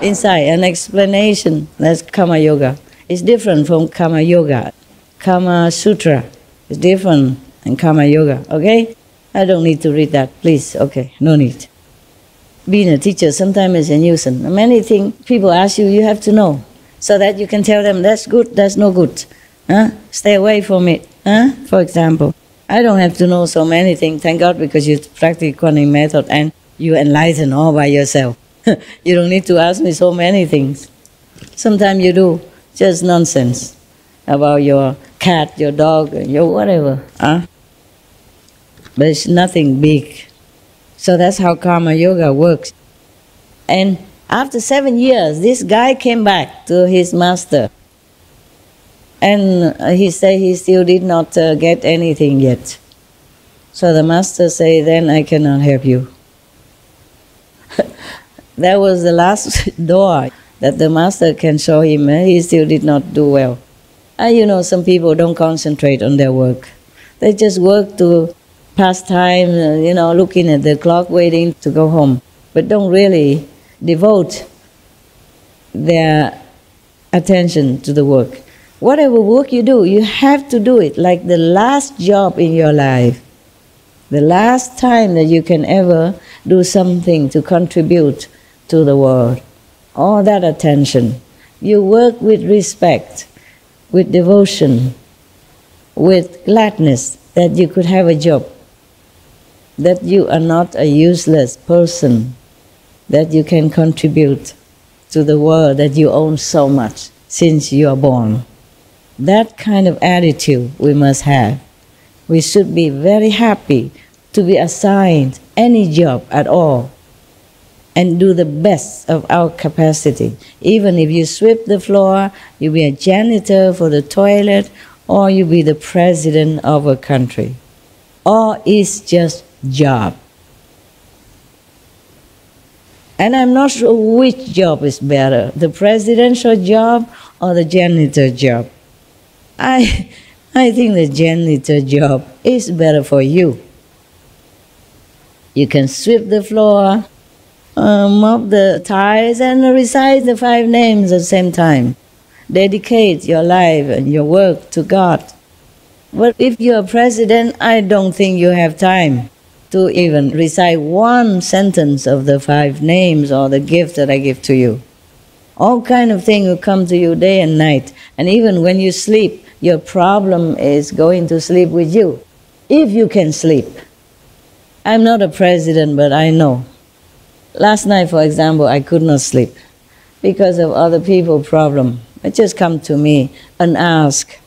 Inside an explanation. That's Karma Yoga. It's different from Karma Yoga. Kama Sutra is different than Karma Yoga. Okay, I don't need to read that. Please. Okay, no need. Being a teacher sometimes is a nuisance. Many things people ask you, you have to know, so that you can tell them that's good, that's no good. Stay away from it. For example, I don't have to know so many things, thank God, because you practice Kuan method and you enlighten all by yourself. You don't need to ask me so many things. Sometimes you do, just nonsense about your cat, your dog, your whatever. But it's nothing big. So that's how Karma Yoga works. And after 7 years, this guy came back to his master. And he said he still did not get anything yet. So the master said, then I cannot help you. That was the last door that the master can show him. He still did not do well. You know, some people don't concentrate on their work. They just work to pass time, looking at the clock, waiting to go home, but don't really devote their attention to the work. Whatever work you do, you have to do it like the last job in your life, the last time that you can ever do something to contribute to the world. All that attention. You work with respect, with devotion, with gladness that you could have a job, that you are not a useless person, that you can contribute to the world that you own so much since you are born. That kind of attitude we must have. We should be very happy to be assigned any job at all and do the best of our capacity. Even if you sweep the floor, you be a janitor for the toilet, or you be the president of a country. All is just job. And I'm not sure which job is better, the presidential job or the janitor job. I think the janitor job is better for you. You can sweep the floor, mop the tiles, and recite the 5 names at the same time. Dedicate your life and your work to God. But if you're a president, I don't think you have time to even recite 1 sentence of the 5 names or the gift that I give to you. All kind of things will come to you day and night. And even when you sleep, your problem is going to sleep with you, if you can sleep. I'm not a president, but I know. Last night, for example, I could not sleep because of other people's problem. It just come to me unasked.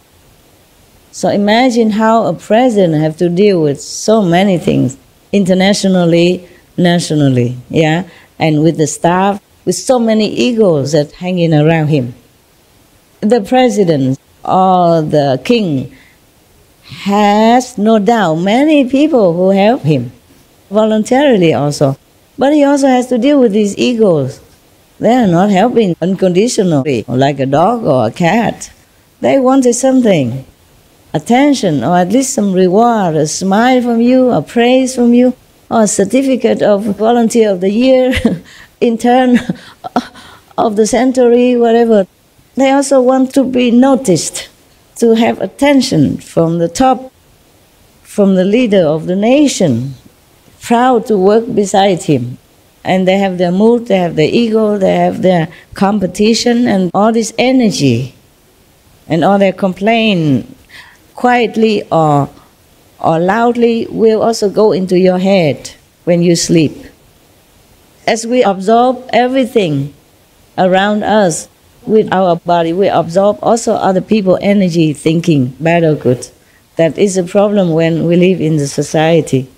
So imagine how a president have to deal with so many things, internationally, nationally, and with the staff, with so many egos that hanging around him. The president or the king has no doubt many people who help him, voluntarily also. But he also has to deal with these egos. They are not helping unconditionally, like a dog or a cat. They wanted something, attention, or at least some reward, a smile from you, a praise from you, or a certificate of volunteer of the year, intern of the century, whatever. They also want to be noticed, to have attention from the top, from the leader of the nation, proud to work beside him. And they have their mood, they have their ego, they have their competition and all this energy. And all their complaint, quietly or loudly, will also go into your head when you sleep. As we absorb everything around us with our body, we absorb also other people's energy, thinking, bad or good. That is a problem when we live in the society.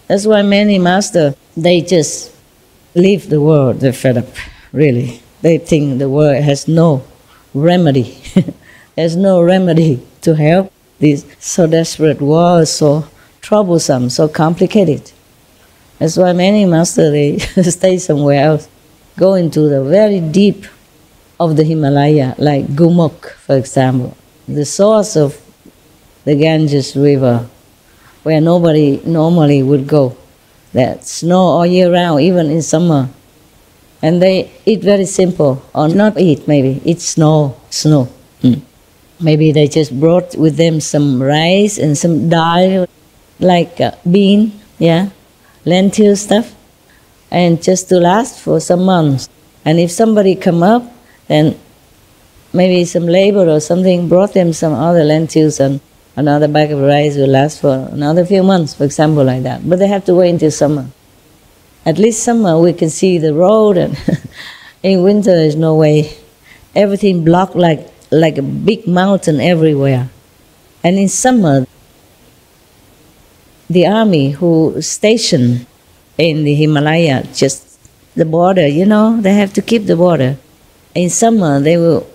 That's why many masters, they just leave the world, they're fed up, really. They think the world has no remedy. There's no remedy to help this so desperate world, so troublesome, so complicated. That's why many masters, they stay somewhere else, go into the very deep of the Himalaya, like Gumuk, for example, the source of the Ganges River, where nobody normally would go. There's snow all year round, even in summer. And they eat very simple, or not eat maybe, eat snow. Maybe they just brought with them some rice and some dal, like bean, lentil stuff, and just to last for some months. And if somebody come up, then maybe some labor or something brought them some other lentils, and another bag of rice will last for another few months, for example, like that. But they have to wait until summer. At least summer we can see the road, and in winter there's no way. Everything blocked like a big mountain everywhere. And in summer, the army who stationed in the Himalaya, just the border, they have to keep the border. In summer, they will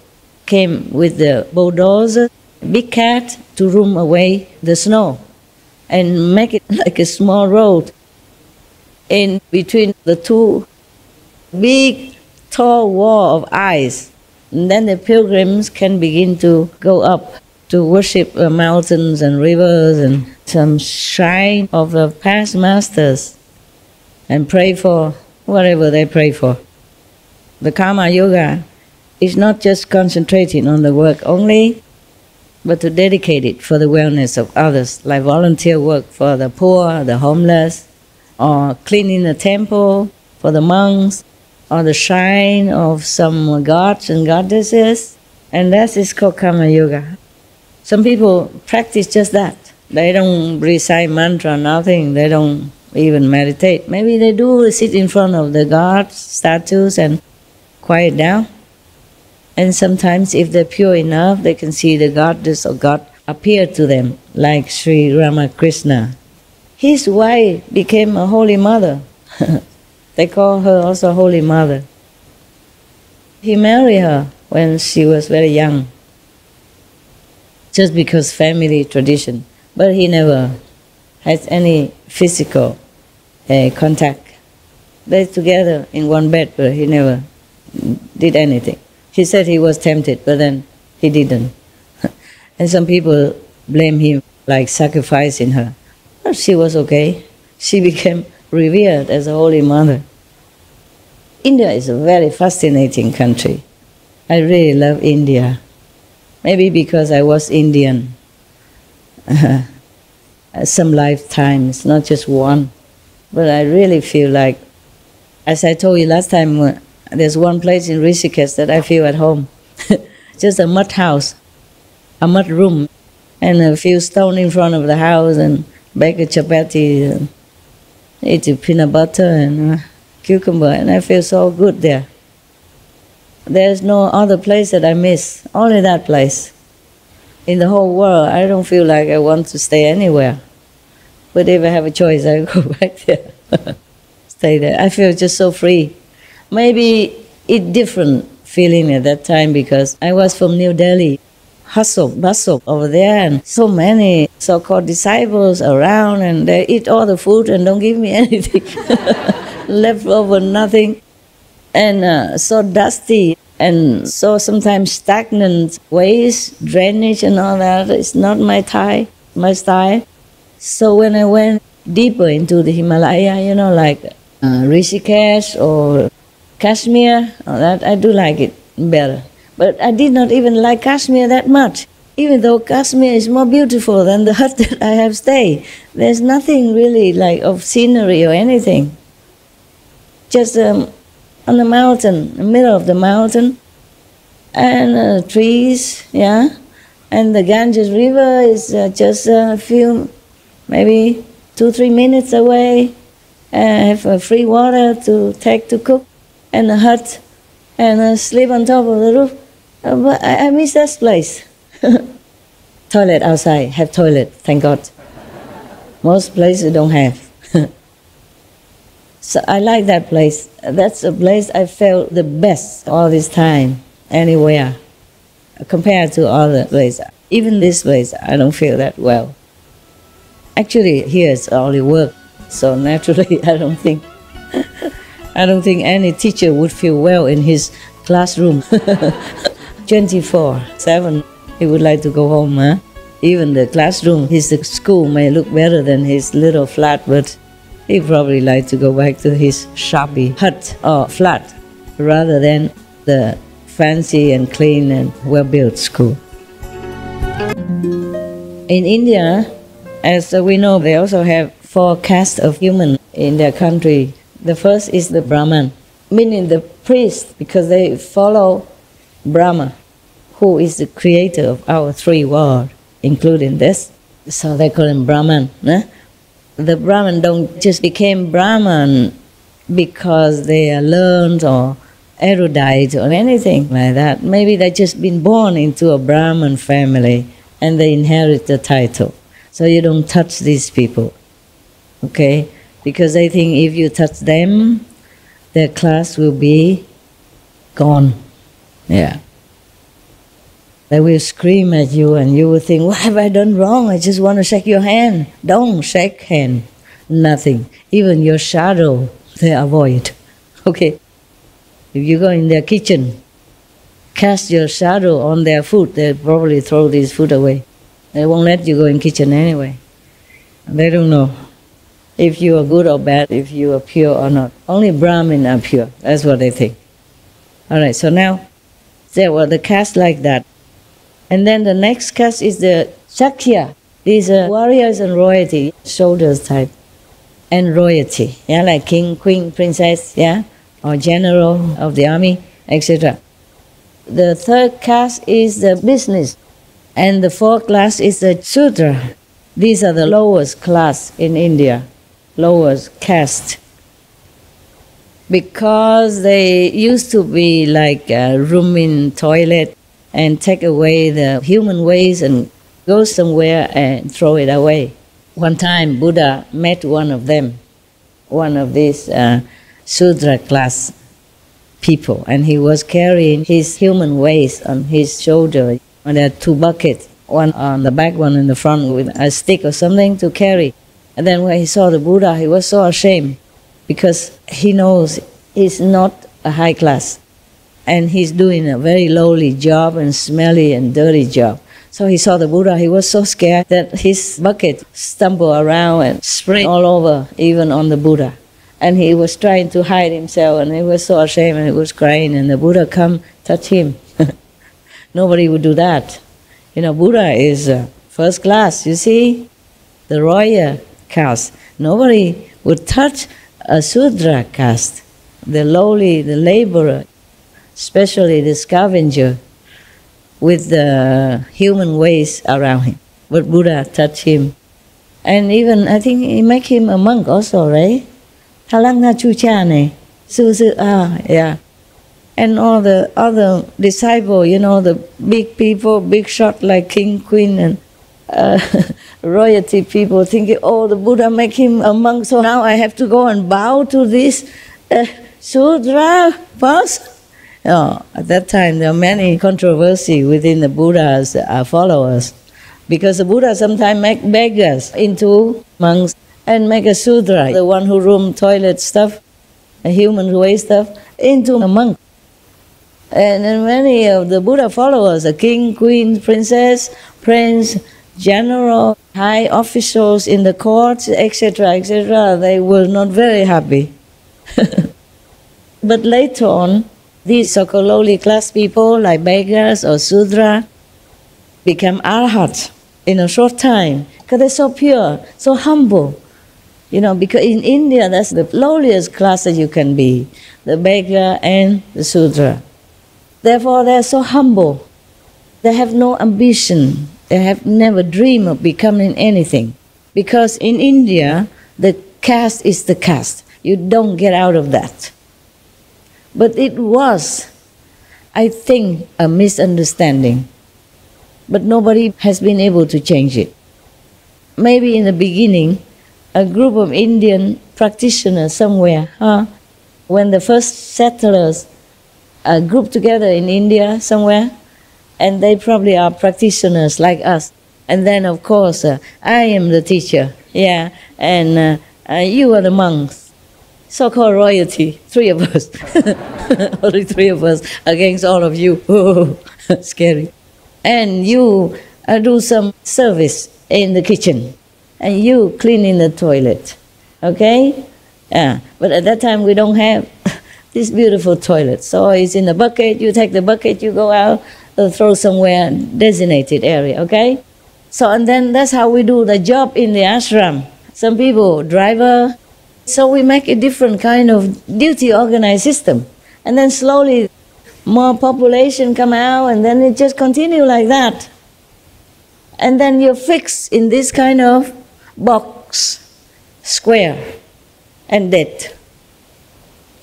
came with the bulldozer, big cat, to room away the snow and make it like a small road in between the two big, tall wall of ice. And then the pilgrims can begin to go up to worship mountains and rivers and some shrine of the past masters and pray for whatever they pray for. The Karma Yoga is not just concentrating on the work only, but to dedicate it for the wellness of others, like volunteer work for the poor, the homeless, or cleaning the temple for the monks, or the shrine of some gods and goddesses, and that is called Karma Yoga. Some people practice just that. They don't recite mantra, nothing. They don't even meditate. Maybe they do sit in front of the gods, statues, and quiet down. And sometimes if they're pure enough, they can see the goddess or god appear to them, like Sri Ramakrishna. His wife became a holy mother. They call her also Holy Mother. He married her when she was very young, just because family tradition. But he never had any physical contact. They're together in one bed, but he never did anything. He said he was tempted, but then he didn't. And some people blame him, like sacrificing her. But she was okay. She became revered as a holy mother. India is a very fascinating country. I really love India. Maybe because I was Indian some lifetimes, not just one. But I really feel like, as I told you last time, there's one place in Rishikesh that I feel at home. Just a mud house, a mud room, and a few stones in front of the house, and bake a chapati, and eat peanut butter and cucumber, and I feel so good there. There's no other place that I miss, only that place. In the whole world, I don't feel like I want to stay anywhere. But if I have a choice, I go back there, stay there. I feel just so free. Maybe it's different feeling at that time because I was from New Delhi. Hustle, bustle over there, and so many so-called disciples around, and they eat all the food and don't give me anything. Left over nothing. And so dusty, and so sometimes stagnant waste, drainage and all that. It's not my style. So when I went deeper into the Himalaya, like Rishikesh or Kashmir, all that, I do like it better. But I did not even like Kashmir that much. Even though Kashmir is more beautiful than the hut that I have stayed, there's nothing really like of scenery or anything. Just on the mountain, in the middle of the mountain, and trees, yeah. And the Ganges River is just a few, maybe 2-3 minutes away. I have free water to take to cook, and a hut, and sleep on top of the roof. But I miss that place. Toilet outside, have toilet, thank God. Most places don't have. So I like that place. That's a place I felt the best all this time, anywhere, compared to other places. Even this place, I don't feel that well. Actually, here it's only work, so naturally I don't think any teacher would feel well in his classroom. 24/7, he would like to go home, huh? Even the classroom, his school may look better than his little flat, but he probably like to go back to his shabby hut or flat rather than the fancy and clean and well-built school. In India, as we know, they also have 4 castes of human in their country. The first is the Brahman, meaning the priest, because they follow Brahma, who is the creator of our 3 worlds, including this. So they call him Brahman. Eh? The Brahman don't just became Brahman because they are learned or erudite or anything like that. Maybe they just been born into a Brahman family and they inherit the title. So you don't touch these people, okay? Because they think if you touch them, their class will be gone. Yeah. They will scream at you and you will think, what have I done wrong? I just want to shake your hand. Don't shake hand. Nothing. Even your shadow, they avoid. Okay? If you go in their kitchen, cast your shadow on their food, they'll probably throw this food away. They won't let you go in kitchen anyway. They don't know if you are good or bad, if you are pure or not. Only Brahmin are pure. That's what they think. All right, so now there were the caste like that. And then the next caste is the Shakya. These are warriors and royalty, soldiers type, and royalty, yeah, like king, queen, princess, yeah, or general of the army, etc. The third caste is the business, and the fourth class is the Shudra. These are the lowest class in India, lowest caste. Because they used to be like a room in toilet and take away the human waste and go somewhere and throw it away. One time Buddha met one of them, one of these Shudra class people, and he was carrying his human waste on his shoulder. And there are 2 buckets, one on the back, one in the front, with a stick or something to carry. And then when he saw the Buddha, he was so ashamed because he knows he's not a high class and he's doing a very lowly job and smelly and dirty job. So he saw the Buddha, he was so scared that his bucket stumbled around and sprayed all over, even on the Buddha. And he was trying to hide himself and he was so ashamed and he was crying, and the Buddha come touch him. Nobody would do that. You know, Buddha is first class, you see, the royal caste. Nobody would touch a Shudra caste, the lowly, the laborer, especially the scavenger with the human waste around him. But Buddha touched him. And even, I think he make him a monk also, right? Halangna chucha ne, yeah. And all the other disciples, you know, the big people, big shot like king, queen, and royalty people thinking, oh, the Buddha make him a monk, so now I have to go and bow to this Shudra person. Oh, at that time there are many controversy within the Buddha's followers, because the Buddha sometimes make beggars into monks and make a Shudra, the one who room toilet stuff, a human waste stuff, into a monk. And many of the Buddha followers, the king, queen, princess, prince, general, high officials in the courts, etc., etc., they were not very happy. But later on, these so-called lowly class people, like beggars or Shudra, become arhat in a short time because they're so pure, so humble. You know, because in India, that's the lowliest class that you can be, the beggar and the Sudra. Therefore, they're so humble. They have no ambition. They have never dreamed of becoming anything. Because in India, the caste is the caste. You don't get out of that. But it was, I think, a misunderstanding. But nobody has been able to change it. Maybe in the beginning, a group of Indian practitioners somewhere, when the first settlers grouped together in India somewhere, and they probably are practitioners like us. And then, of course, I am the teacher, and you are the monks, so-called royalty, 3 of us, only 3 of us against all of you, scary. And you do some service in the kitchen, and you clean in the toilet, okay? But at that time we don't have this beautiful toilet, so it's in a bucket, you take the bucket, you go out, throw somewhere, designated area, okay? So, and then that's how we do the job in the ashram. Some people, driver, so we make a different kind of duty organized system. And then slowly more population come out, and then it just continue like that. And then you're fixed in this kind of box, square, and dead.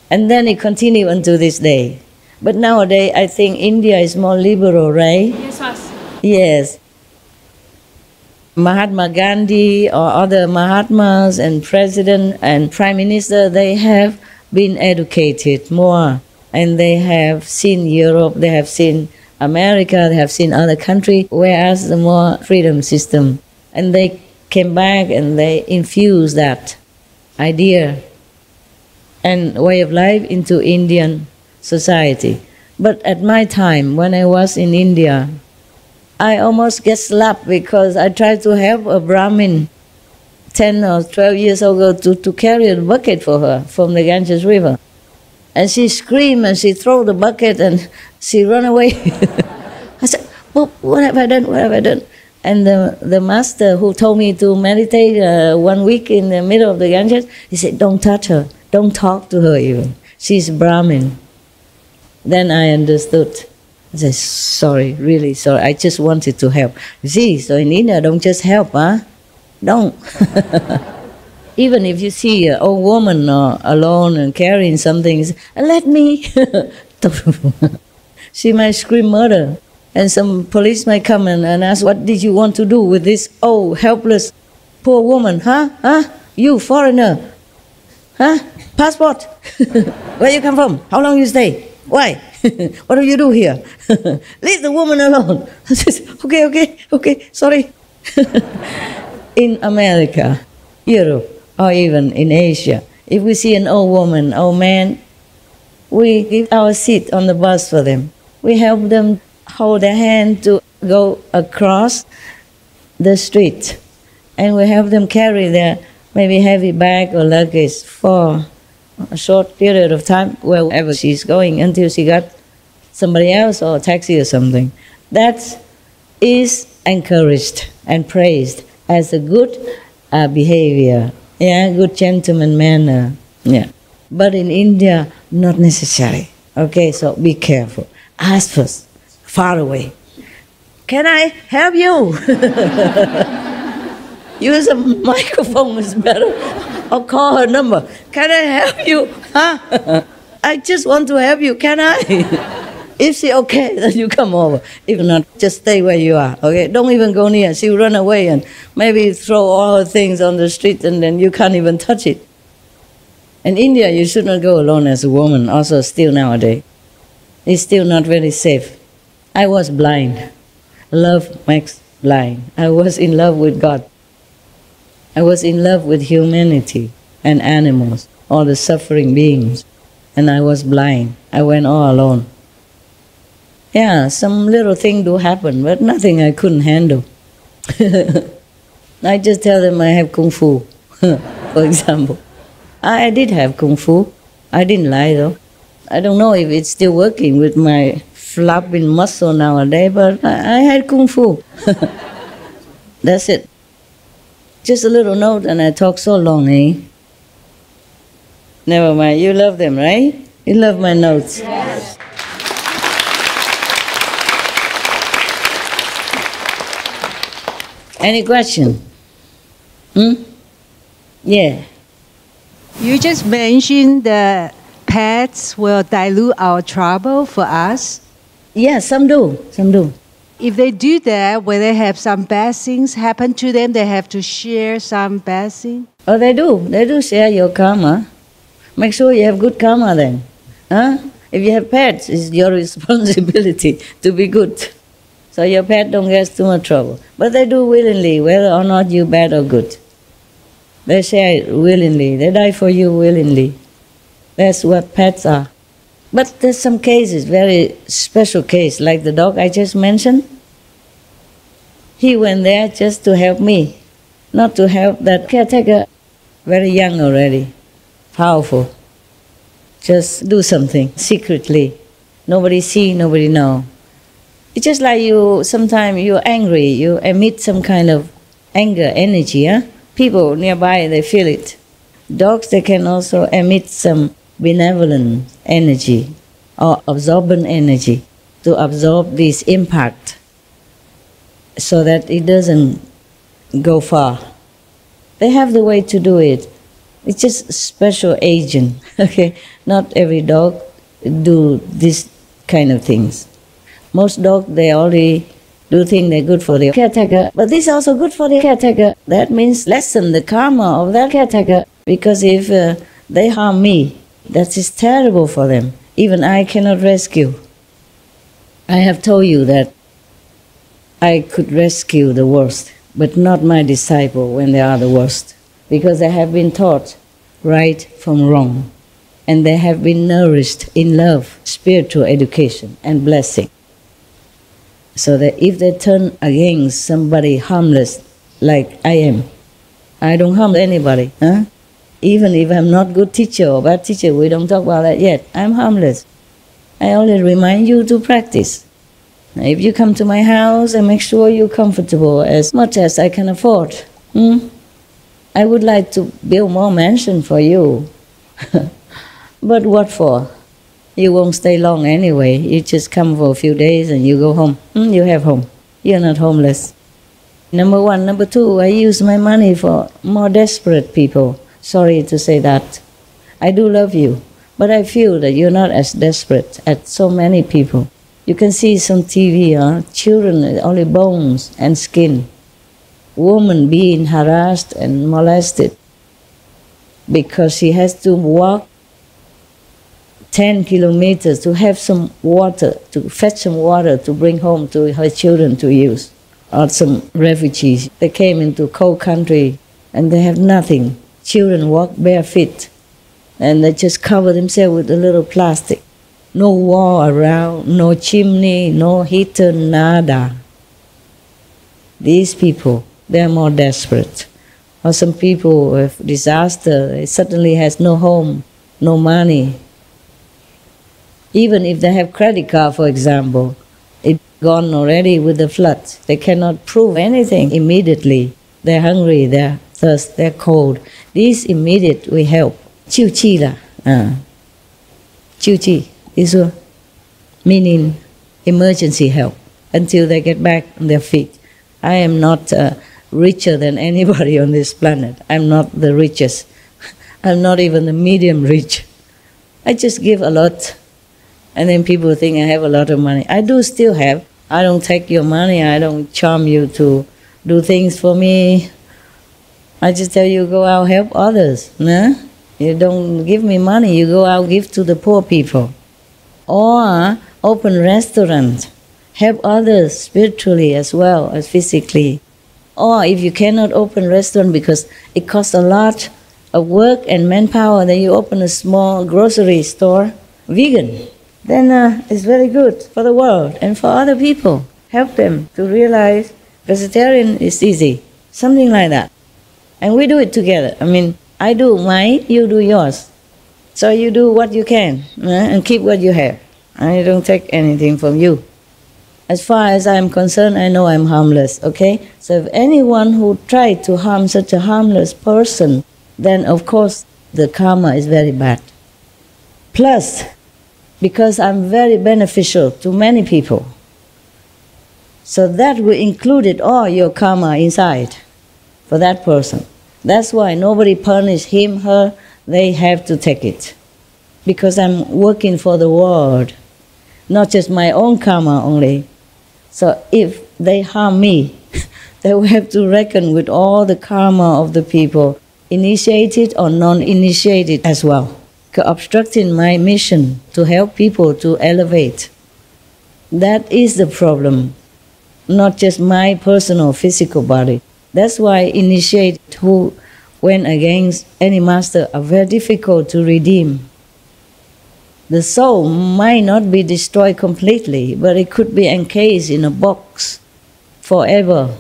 And then it continue until this day. But nowadays, I think India is more liberal, right? Yes, Master. Yes. Mahatma Gandhi or other Mahatmas and President and Prime Minister, they have been educated more. And they have seen Europe, they have seen America, they have seen other countries, whereas the more freedom system. And they came back and they infused that idea and way of life into Indian society. But at my time, when I was in India, I almost get slapped because I tried to help a Brahmin 10 or 12 years ago to carry a bucket for her from the Ganges River. And she screamed and she threw the bucket and she ran away. I said, well, what have I done? What have I done? And the master who told me to meditate 1 week in the middle of the Ganges, he said, don't touch her, don't talk to her even. She's Brahmin. Then I understood. I said, sorry, really sorry, I just wanted to help. You see, so in India, don't just help, Don't. Even if you see an old woman alone and carrying something, let me. She might scream murder. And some police might come and ask, what did you want to do with this old, helpless, poor woman? You, foreigner. Passport. Where you come from? How long you stay? Why? What do you do here? Leave the woman alone. I said, okay, sorry. In America, Europe, or even in Asia, if we see an old woman, old man, we give our seat on the bus for them. We help them hold their hand to go across the street. And we help them carry their maybe heavy bag or luggage for a short period of time, wherever she's going, until she got somebody else or a taxi or something. That is encouraged and praised as a good behavior, good gentleman manner. But in India, not necessary. Okay, so be careful. Ask first, far away. Can I help you? Use a microphone is better. Or call her number. Can I help you? I just want to help you. Can I? If she okay, then you come over. If not, just stay where you are. Okay? Don't even go near. She'll run away and maybe throw all her things on the street, and then you can't even touch it. In India, you should not go alone as a woman. Also, still nowadays, it's still not very safe. I was blind. Love makes blind. I was in love with God. I was in love with humanity and animals, all the suffering beings, and I was blind. I went all alone. Some little thing do happen, but nothing I couldn't handle. I just tell them I have Kung Fu, for example. I did have Kung Fu. I didn't lie though. I don't know if it's still working with my flop in muscle nowadays, but I had kung fu. That's it. Just a little note and I talk so long, eh? Never mind, you love them, right? You love my notes. Yes. Any question? Yeah. You just mentioned that pets will dilute our trouble for us. Yeah, some do. Some do. If they do that, will they have some bad things happen to them? They have to share some bad things? Oh, they do. They do share your karma. Make sure you have good karma then. Huh? If you have pets, it's your responsibility to be good. So your pet don't get too much trouble. But they do willingly, whether or not you bad or good. They share it willingly. They die for you willingly. That's what pets are. But there's some cases, very special case, like the dog I just mentioned. He went there just to help me, not to help that caretaker. Very young already, powerful. Just do something secretly. Nobody see, nobody know. It's just like you, sometimes you're angry, you emit some kind of anger, energy. Huh? People nearby, they feel it. Dogs, they can also emit some benevolent energy or absorbent energy to absorb this impact so that it doesn't go far. They have the way to do it. It's just a special agent, okay? Not every dog do this kind of things. Most dogs, they only do things that are good for the caretaker, but this is also good for the caretaker. That means lessen the karma of that caretaker, because if they harm me, that is terrible for them. Even I cannot rescue. I have told you that I could rescue the worst, but not my disciple when they are the worst, because they have been taught right from wrong, and they have been nourished in love, spiritual education, and blessing. So that if they turn against somebody harmless like I am, I don't harm anybody. Huh? Even if I'm not good teacher or bad teacher, we don't talk about that yet. I'm harmless. I only remind you to practice. If you come to my house, I make sure you're comfortable as much as I can afford. I would like to build more mansion for you. But what for? You won't stay long anyway. You just come for a few days and you go home. You have home. You're not homeless. Number one. Number two, I use my money for more desperate people. Sorry to say that. I do love you, but I feel that you're not as desperate as so many people. You can see some TV, children, only bones and skin. Woman being harassed and molested because she has to walk 10 kilometers to have some water, to fetch some water to bring home to her children to use. Or some refugees, they came into cold country and they have nothing. Children walk barefoot and they just cover themselves with a little plastic. No wall around, no chimney, no heater, nada. These people, they're more desperate. Or some people with disaster, they suddenly has no home, no money. Even if they have credit card, for example, it's gone already with the floods. They cannot prove anything immediately. They're hungry, they're thirsty, they're cold. These immediate we help. Chiu chi la. Chiu chi. This one, meaning emergency help until they get back on their feet. I am not richer than anybody on this planet. I'm not the richest. I'm not even the medium rich. I just give a lot. And then people think I have a lot of money. I do still have. I don't take your money. I don't charm you to do things for me. I just tell you, go out, help others. Nah? You don't give me money. You go out, give to the poor people. Or open restaurants. Help others spiritually as well as physically. Or if you cannot open restaurant because it costs a lot of work and manpower, then you open a small grocery store, vegan. Then it's very good for the world and for other people. Help them to realize vegetarian is easy, something like that. And we do it together. I mean, I do mine, you do yours. So you do what you can and keep what you have. I don't take anything from you. As far as I'm concerned, I know I'm harmless, okay? So if anyone who tried to harm such a harmless person, then of course the karma is very bad. Plus, because I'm very beneficial to many people, so that will include all your karma inside for that person. That's why nobody punish him, her, they have to take it. Because I'm working for the world, not just my own karma only. So if they harm me, they will have to reckon with all the karma of the people, initiated or non-initiated as well, obstructing my mission to help people to elevate. That is the problem, not just my personal physical body. That's why initiated who went against any master are very difficult to redeem. The soul might not be destroyed completely, but it could be encased in a box forever.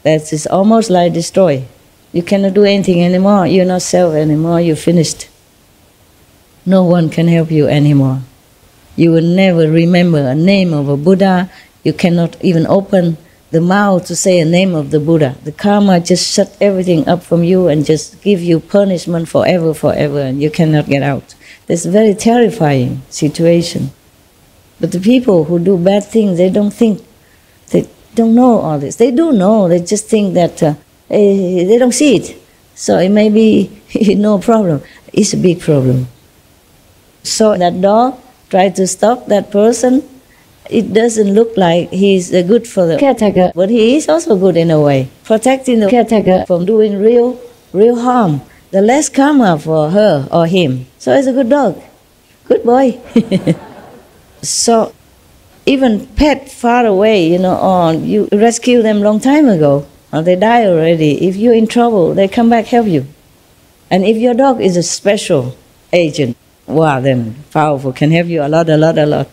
That is almost like destroyed. You cannot do anything anymore. You're not self anymore. You're finished. No one can help you anymore. You will never remember a name of a Buddha. You cannot even open the mouth to say a name of the Buddha. The karma just shut everything up from you and just give you punishment forever, and you cannot get out. It's a very terrifying situation. But the people who do bad things, they don't think, they don't know all this. They do know, they just think that they don't see it. So it may be no problem. It's a big problem. So that dog tried to stop that person. It doesn't look like he's good for the caretaker, but he is also good in a way, protecting the caretaker from doing real harm. The less karma for her or him. So it's a good dog, good boy. So even pet far away, or you rescue them long time ago, or they die already. If you're in trouble, they come back help you. And if your dog is a special agent, wow, then powerful, can help you a lot.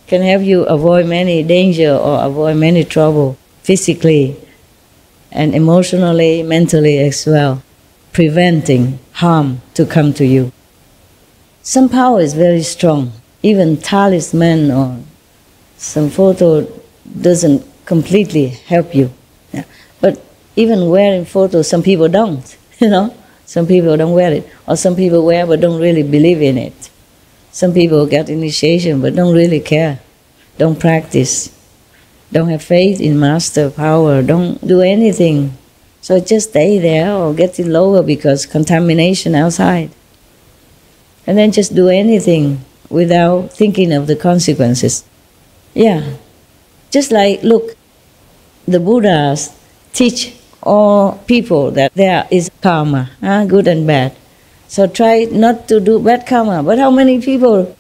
Can help you avoid many danger or avoid many trouble, physically and emotionally, mentally as well, preventing harm to come to you. Some power is very strong. Even talisman or some photo doesn't completely help you. Yeah. But even wearing photos, some people don't, Some people don't wear it. Or some people wear but don't really believe in it. Some people get initiation but don't really care, don't practice, don't have faith in master power, don't do anything. So just stay there or get it lower because contamination outside. And then just do anything without thinking of the consequences. Yeah. Just like, look, the Buddhas teach all people that there is karma, good and bad. So try not to do bad karma. But how many people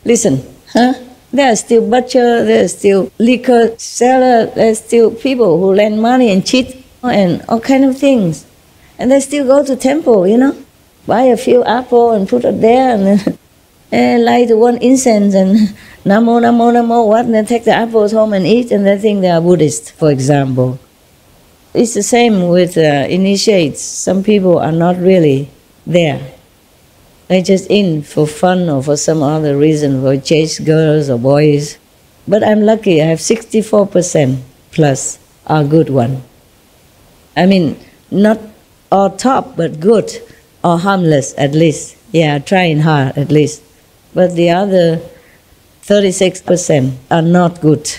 listen? There are still butcher, there are still liquor seller, there are still people who lend money and cheat and all kind of things. And they still go to temple, buy a few apple and put it there and then light one incense and namo, namo, namo, what? And then take the apples home and eat and they think they are Buddhist, for example. It's the same with initiates. Some people are not really there. They're just in for fun or for some other reason, for chase girls or boys. But I'm lucky, I have 64% plus are good one. I mean, not all top, but good or harmless at least. Yeah, trying hard at least. But the other 36% are not good,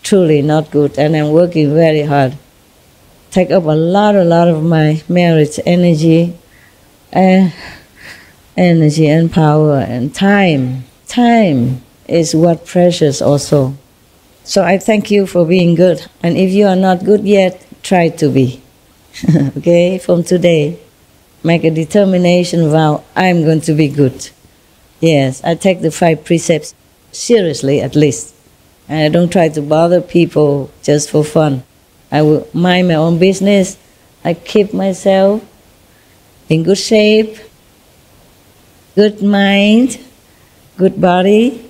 truly not good, and I'm working very hard. Take up a lot of my merit, energy and power and time. Time is what precious also. So I thank you for being good. And if you are not good yet, try to be. Okay, from today, make a determination vow, I'm going to be good. Yes, I take the 5 precepts seriously at least. And I don't try to bother people just for fun. I will mind my own business. I keep myself in good shape, good mind, good body,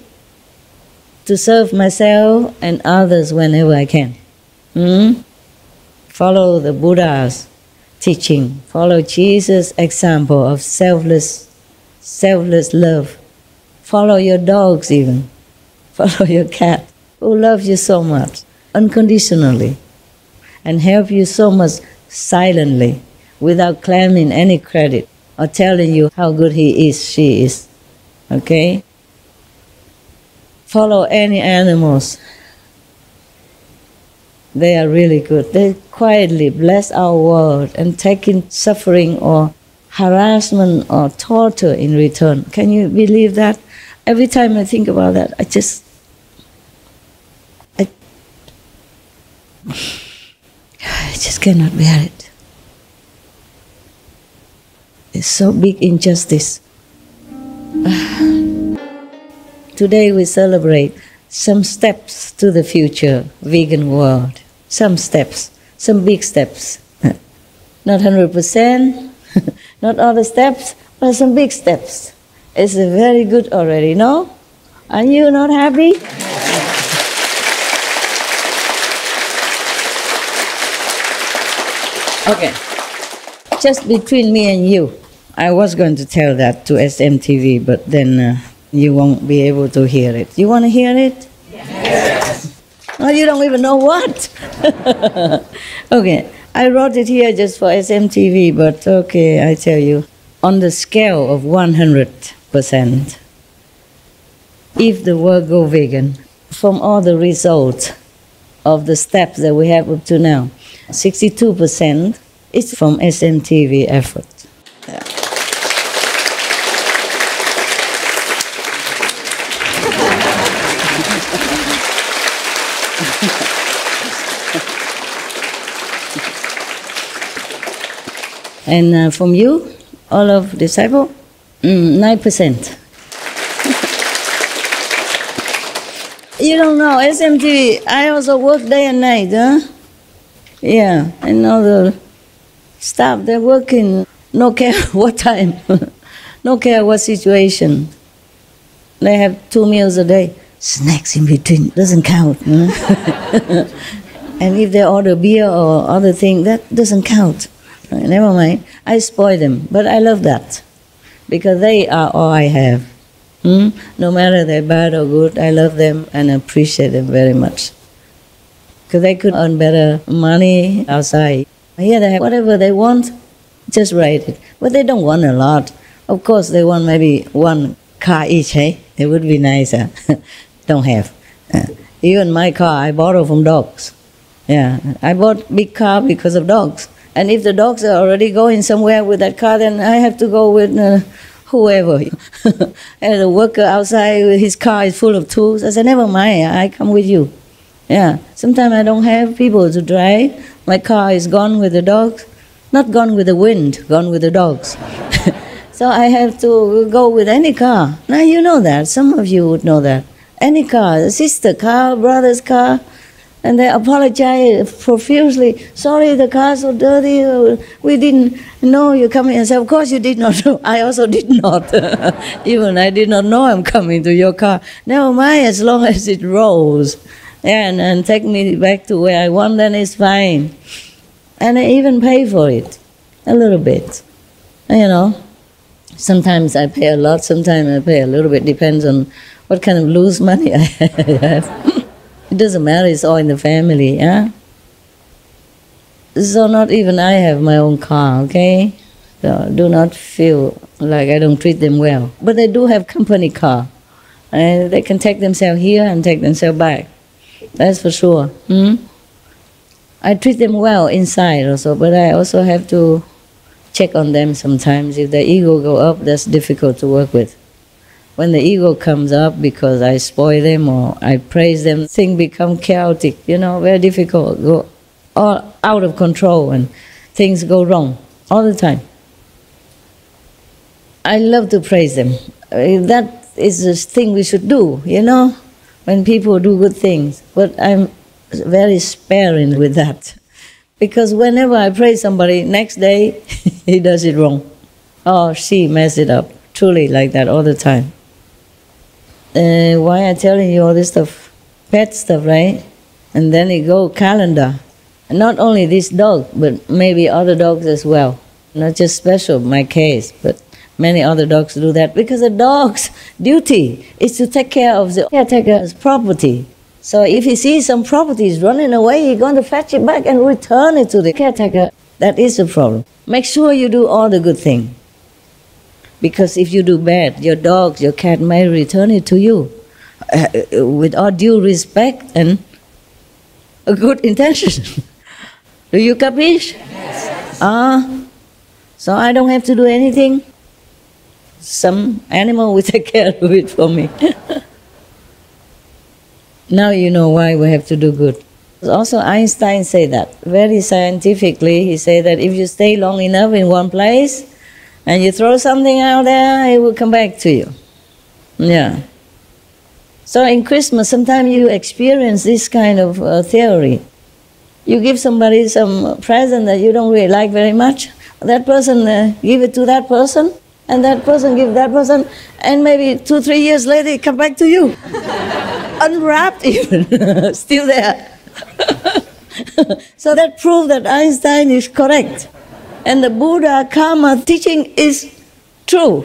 to serve myself and others whenever I can. Follow the Buddha's teaching. Follow Jesus' example of selfless love. Follow your dogs even. follow your cat, who loves you so much, unconditionally, and help you so much silently, without claiming any credit or telling you how good he is, she is. Okay? Follow any animals. They are really good. They quietly bless our world and taking suffering or harassment or torture in return. Can you believe that? Every time I think about that, I just cannot bear it. It's so big injustice. Today we celebrate some steps to the future vegan world. Some steps, some big steps. Not 100%, not all the steps, but some big steps. It's very good already, no? Are you not happy? Okay, just between me and you, I was going to tell that to SMTV, but then you won't be able to hear it. You want to hear it? Yes. Oh, you don't even know what? Okay, I wrote it here just for SMTV, but okay, I tell you, on the scale of 100%, if the world go vegan, from all the results of the steps that we have up to now, 62% is from SMTV effort. Yeah. And from you, all of disciple, 9%. You don't know, SMTV, I also work day and night, huh? Yeah, and all the staff, they're working, no care what time, no care what situation. They have 2 meals a day. Snacks in between, doesn't count. Huh? And if they order beer or other thing, that doesn't count. Never mind, I spoil them, but I love that. Because they are all I have. No matter they're bad or good, I love them and appreciate them very much. Because they could earn better money outside. Here they have whatever they want, just write it. But they don't want a lot. Of course they want maybe 1 car each, hey? It would be nicer. Don't have. Even my car, I borrow from dogs. Yeah, I bought big car because of dogs. And if the dogs are already going somewhere with that car, then I have to go with whoever. And the worker outside, his car is full of tools. I said, never mind, I come with you. Yeah, sometimes I don't have people to drive. My car is gone with the dogs. Not gone with the wind, gone with the dogs. So I have to go with any car. Now you know that, some of you would know that. Any car, sister car, brother's car. And they apologize profusely. Sorry, the car's so dirty. We didn't know you're coming. And I said, of course you did not know. I also did not. Even I did not know I'm coming to your car. Never mind, as long as it rolls. And take me back to where I want, then it's fine. And I even pay for it. A little bit. You know. Sometimes I pay a lot, sometimes I pay a little bit. Depends on what kind of loose money I have. It doesn't matter, it's all in the family, yeah? So not even I have my own car, okay? So do not feel like I don't treat them well. But they do have company car. And they can take themselves here and take themselves back. That's for sure. I treat them well inside also, but I also have to check on them sometimes. If the ego go up, that's difficult to work with. When the ego comes up because I spoil them or I praise them, things become chaotic, you know, very difficult, go all out of control and things go wrong all the time. I love to praise them. That is the thing we should do, you know, when people do good things. But I'm very sparing with that. Because whenever I praise somebody, next day he does it wrong. Or she messed it up. Truly like that all the time. Why I'm telling you all this stuff? Pet stuff, right? And then you go calendar. And not only this dog, but maybe other dogs as well. Not just special, my case, but Many other dogs do that because the dog's duty is to take care of the caretaker's property. So if he sees some property is running away, he's going to fetch it back and return it to the caretaker. That is the problem. Make sure you do all the good things. Because if you do bad, your dog, your cat may return it to you with all due respect and a good intention. Do you capish? Yes. So I don't have to do anything. Some animal will take care of it for me. Now you know why we have to do good. Also Einstein said that, very scientifically. He said that if you stay long enough in one place and you throw something out there, it will come back to you. Yeah. So in Christmas, sometimes you experience this kind of theory. You give somebody some present that you don't really like very much. That person give it to that person, and that person give that person, and maybe 2-3 years later it come back to you. Unwrapped even, still there. So that proves that Einstein is correct. And the Buddha karma teaching is true.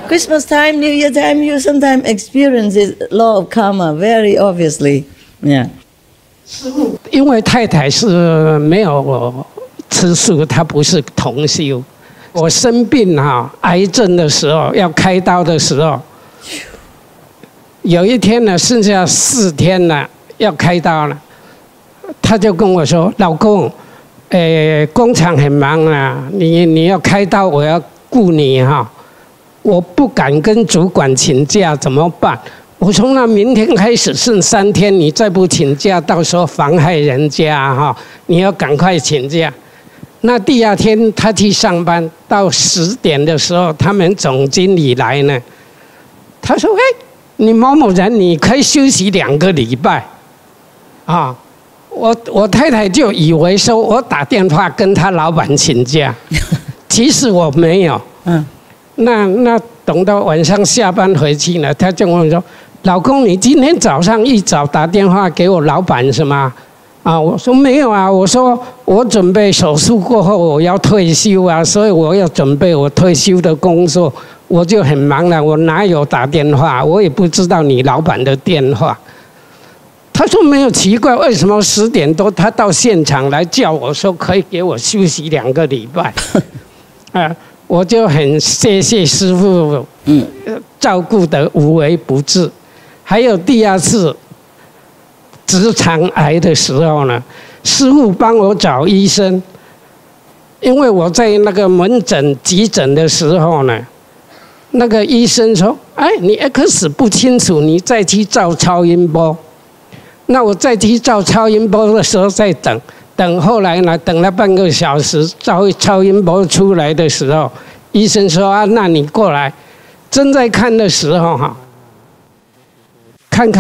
Christmas time, New Year time, you sometimes experience this law of karma very obviously. Yeah. 因为太太是没有吃素，她不是同修。我生病癌症的时候要开刀的时候，有一天呢，剩下4天了，要开刀了，她就跟我说：“老公，工厂很忙啊，你要开刀，我要顾你哈，我不敢跟主管请假，怎么办？”我说那明天开始剩3天，你再不请假，到时候妨害人家哈，你要赶快请假。那第2天他去上班，到10点的时候，他们总经理来呢，他说：“你某某人，你可以休息2个礼拜。”啊，我太太就以为说我打电话跟他老板请假，其实我没有。那等到晚上下班回去呢，他就问我说：“老公，你今天早上一早打电话给我老板是吗？”啊，我说没有啊，我说我准备手术过后我要退休啊，所以我要准备我退休的工作，我就很忙了，我哪有打电话？我也不知道你老板的电话。他说没有，奇怪，为什么10点多他到现场来叫我说可以给我休息2个礼拜？我就很谢谢师父，照顾得无微不至。还有第2次直肠癌的时候呢，师父帮我找医生，因为我在那个门诊急诊的时候呢，那个医生说：“你 X 不清楚，你再去照超音波。”那我再去照超音波的时候再等后来呢，等了半个小时，超音波出来的时候，医生说：“那你过来。”正在看的时候看，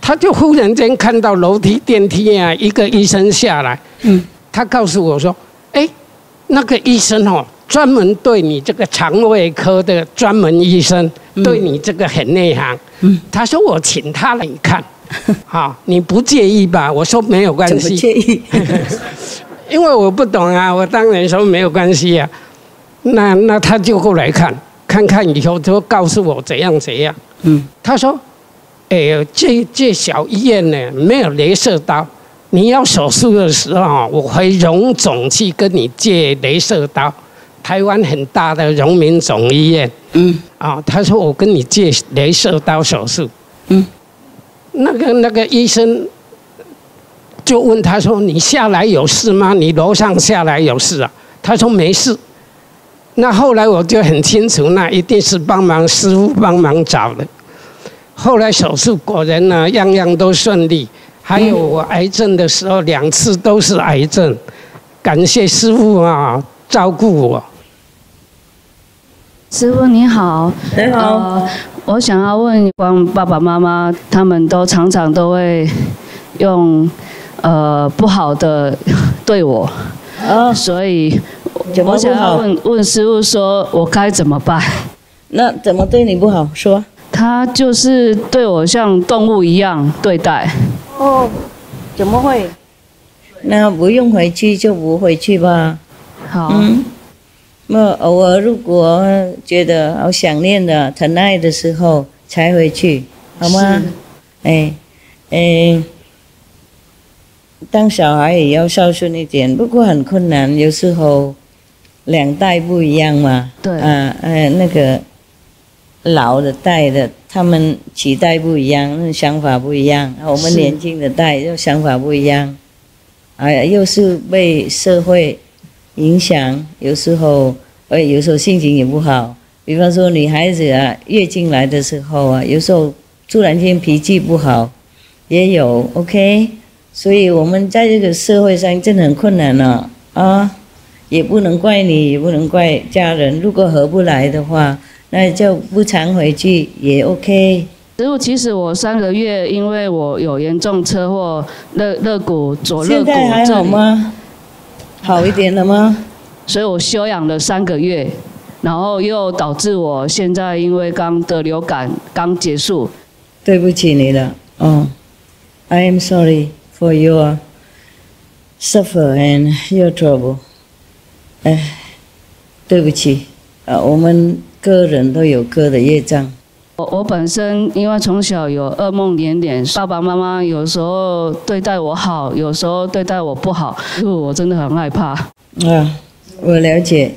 他就忽然间看到楼梯电梯一个医生下来，他告诉我说：“那个医生专门对你这个肠胃科的专门医生，对你这个很内行。”他说：“我请他来看。”好，你不介意吧？我说没有关系。怎么介意？因为我不懂啊，我当然说没有关系啊。那他就过来看以后，就告诉我怎样。他说：“这小医院呢没有雷射刀，你要手术的时候，我回荣总去跟你借雷射刀。台湾很大的荣民总医院。他说我跟你借雷射刀手术。那个医生就问他说：“你下来有事吗？你楼上下来有事啊？”他说没事。那后来我就很清楚，那一定是师父帮忙找的。后来手术果然呢，样样都顺利。还有我癌症的时候，2次都是癌症，感谢师父照顾我。师父你好，你好。我想要问，爸爸妈妈他们都常常都会用不好的对我，所以我想要问师父说，我该怎么办？那怎么对你不好？说。他就是对我像动物一样对待。怎么会？那不用回去就不回去吧。好。那偶尔如果觉得好想念的、疼爱的时候才回去，好吗？当小孩也要孝顺一点，不过很困难，有时候两代不一样嘛。对。那个老的代的，他们期待不一样，想法不一样。我们年轻的代又想法不一样，又是被社会影响，有时候心情也不好。比方说女孩子月经来的时候有时候突然间脾气不好，也有 OK。所以我们在这个社会上真的很困难了也不能怪你，也不能怪家人。如果合不来的话，那就不常回去也 OK。师父，其实我3个月，因为我有严重车祸，肋骨左肋骨。现在还好吗？好一点了吗？所以我休养了3个月，然后又导致我现在因为刚得流感，刚结束。对不起你了，I am sorry for your suffer and your trouble。对不起，我们个人都有各的业障。我本身因为从小有噩梦连连，爸爸妈妈有时候对待我好，有时候对待我不好，我真的很害怕。我了解。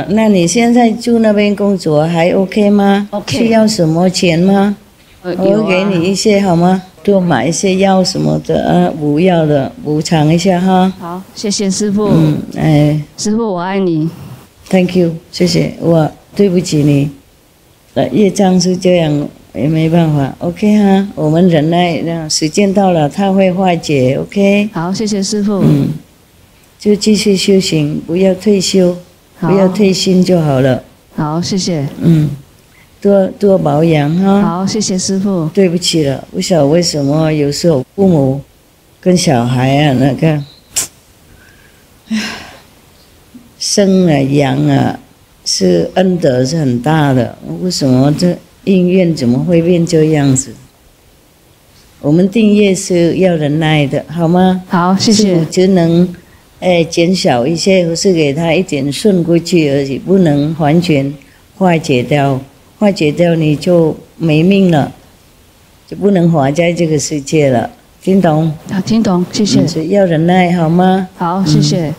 那你现在住那边工作还 OK 吗 ？OK。需要什么钱吗？我给你一些好吗？多买一些药什么的补药的补偿一下哈。好，谢谢师父。师父我爱你。Thank you， 谢谢。我对不起你，业障是这样，也没办法。OK 哈，我们忍耐，时间到了它会化解。OK。好，谢谢师父。就继续修行，不要退休，不要退心就好了。好，谢谢。多保养哈。好，谢谢师父。对不起了，不晓得为什么有时候父母跟小孩那个，生养是恩德是很大的，为什么这因缘怎么会变这样子？我们定业是要忍耐的，好吗？好，谢谢。只能减少一些，或是给他一点顺过去而已，不能完全化解掉。化解掉你就没命了，就不能活在这个世界了，听懂？听懂，谢谢。要忍耐，好吗？好，谢谢。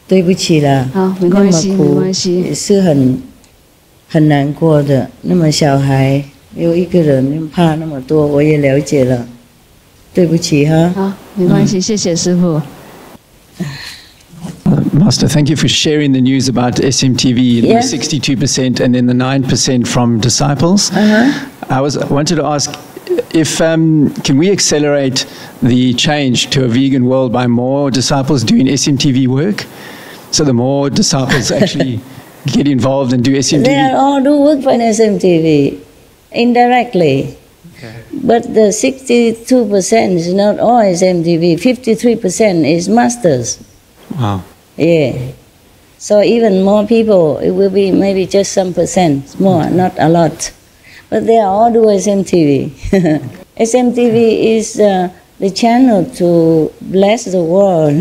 对不起了。好，没关系，没关系。也是很难过的。那么小孩有一个人怕那么多，我也了解了。对不起哈。好，没关系，谢谢师父。Master, thank you for sharing the news about SMTV, the 62% and then the 9% from disciples. I wanted to ask if can we accelerate the change to a vegan world by more disciples doing SMTV work? So the more disciples actually get involved and do SMTV. They all do work for SMTV indirectly. Okay. But the 62% is not all SMTV, 53% is masters. Wow. Yeah. So even more people, it will be maybe just some percent more, not a lot. But they are all do SMTV. SMTV is the channel to bless the world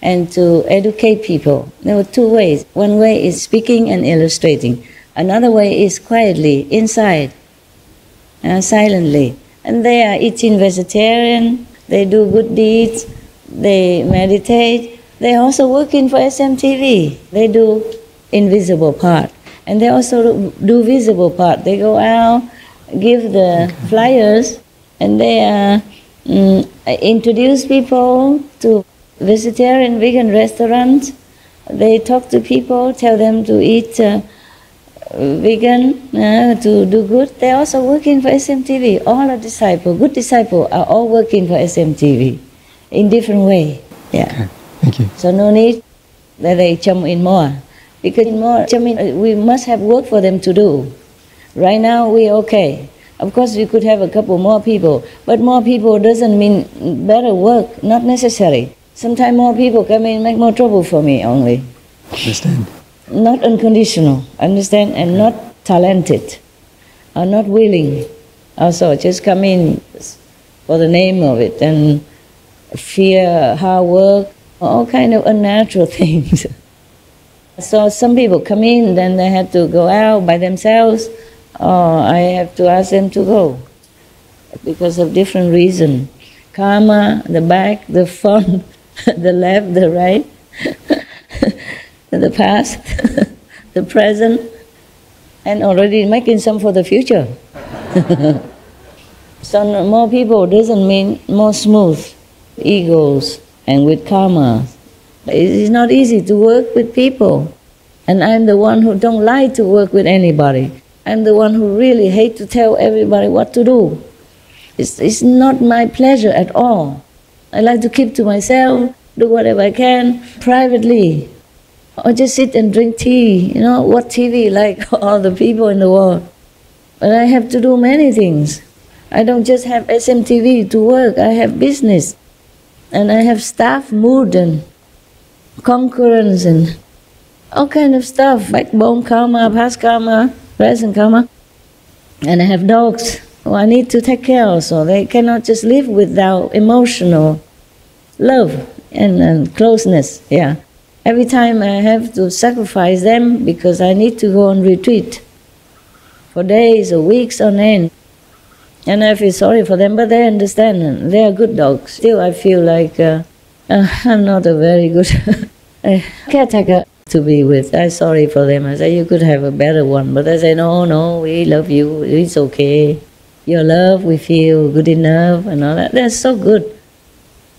and to educate people. There were 2 ways. One way is speaking and illustrating. Another way is quietly, inside, silently. And they are eating vegetarian, they do good deeds, they meditate. They're also working for SMTV. They do invisible part. And they also do visible part. They go out, give the flyers, and they introduce people to vegetarian, vegan restaurants. They talk to people, tell them to eat vegan, to do good. They're also working for SMTV. All are disciples, good disciples are all working for SMTV in different way. Yeah. Okay. Thank you. So no need that they jump in more. Because we must have work for them to do. Right now we're okay. Of course we could have a couple more people, but more people doesn't mean better work, not necessary. Sometimes more people come in make more trouble for me only. Understand. Not unconditional, understand, and not talented, or not willing. Also just come in for the name of it and fear hard work, all kind of unnatural things. So some people come in, then they have to go out by themselves, or I have to ask them to go because of different reasons. Karma, the back, the front, the left, the right, the past, the present, and already making some for the future. So more people doesn't mean more smooth egos and with karma. It's not easy to work with people. And I'm the one who don't like to work with anybody. I'm the one who really hate to tell everybody what to do. It's not my pleasure at all. I like to keep to myself, do whatever I can privately. Or just sit and drink tea, watch TV like all the people in the world. But I have to do many things. I don't just have SMTV to work, I have business. And I have staff mood and concurrence and all kind of stuff, backbone karma, past karma, present karma. And I have dogs who I need to take care of, so they cannot just live without emotional love and closeness. Yeah. Every time I have to sacrifice them because I need to go on retreat for days or weeks on end. And I feel sorry for them, but they understand, and they are good dogs. Still I feel like I'm not a very good caretaker to be with. I'm sorry for them. I say, you could have a better one. But I say, no, we love you, it's okay. Your love, we feel good enough and all that. They're so good.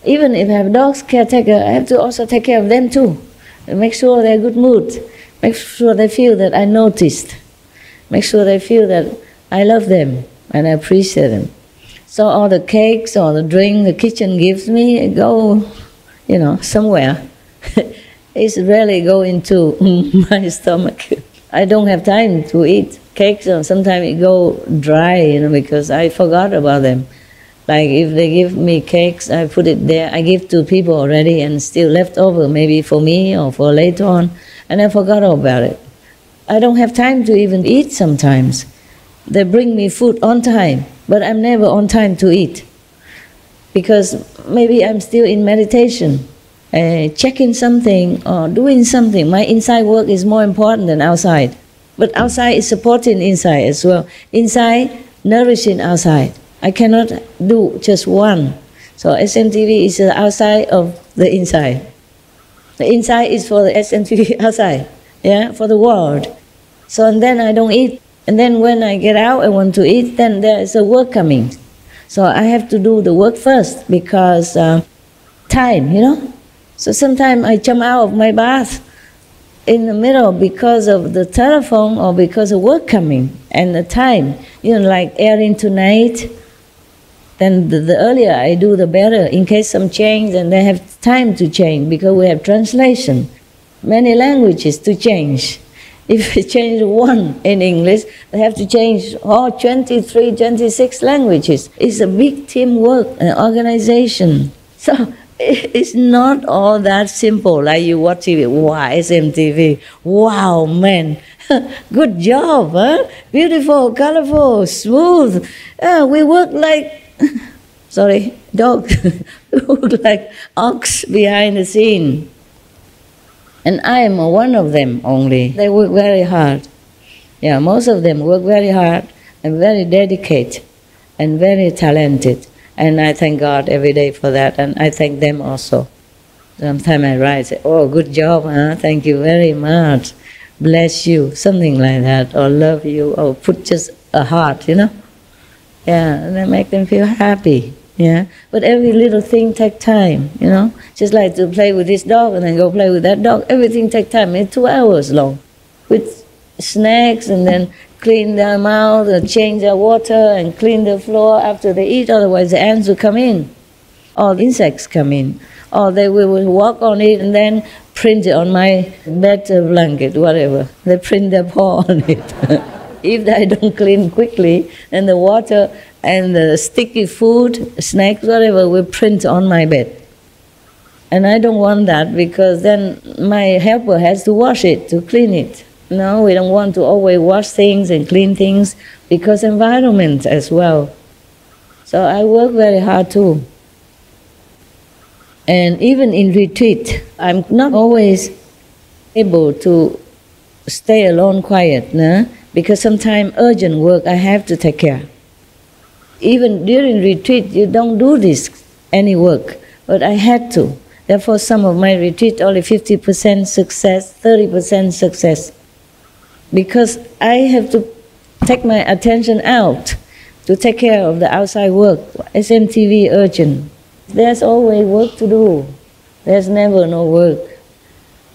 Even if I have dogs caretaker, I have to also take care of them too. Make sure they're good mood. Make sure they feel that I noticed. Make sure they feel that I love them and I appreciate them. So all the cakes, all the drink the kitchen gives me, go, somewhere. It's rarely go into my stomach. I don't have time to eat cakes, or sometimes it go dry, because I forgot about them. Like if they give me cakes, I put it there, I give to people already and still left over, maybe for me or for later on, and I forgot about it. I don't have time to even eat sometimes. They bring me food on time, but I'm never on time to eat. Because maybe I'm still in meditation, checking something or doing something. My inside work is more important than outside. But outside is supporting inside as well. Inside, nourishing outside. I cannot do just one. So SMTV is the outside of the inside. The inside is for the SMTV outside, for the world. So and then I don't eat. And then when I get out, I want to eat, then there is a work coming. So I have to do the work first because time, So sometimes I jump out of my bath in the middle because of the telephone or because of work coming and the time, like airing tonight. Then the earlier I do, the better. In case some change, then they have time to change because we have translation. Many languages to change. If we change one in English, they have to change all 23, 26 languages. It's a big teamwork, an organization. So it's not all that simple, like you watch TV, wow, SMTV, wow, man, good job, huh? Beautiful, colorful, smooth. We work like, dog, we work like ox behind the scene. And I am one of them only. They work very hard. Yeah, most of them work very hard and very dedicated and very talented. And I thank God every day for that, and I thank them also. Sometimes I write, say, oh, good job, huh? Thank you very much. Bless you, something like that, or love you, or put just a heart, Yeah, and I make them feel happy. Yeah, but every little thing takes time, Just like to play with this dog and then go play with that dog, everything takes time. It's 2 hours long with snacks and then clean their mouth and change their water and clean the floor after they eat, otherwise the ants will come in, or the insects come in, or they will walk on it and then print it on my bed blanket, whatever. They print their paw on it. If I don't clean quickly, then the water and the sticky food, snacks, whatever, will print on my bed. And I don't want that because then my helper has to wash it, to clean it. No, we don't want to always wash things and clean things because environment as well. So I work very hard too. And even in retreat, I'm not always able to stay alone quiet, no? Because sometimes urgent work I have to take care. Even during retreat, you don't do this, any work, but I had to. Therefore, some of my retreat only 50% success, 30% success. Because I have to take my attention out to take care of the outside work. SMTV urgent. There's always work to do. There's never no work.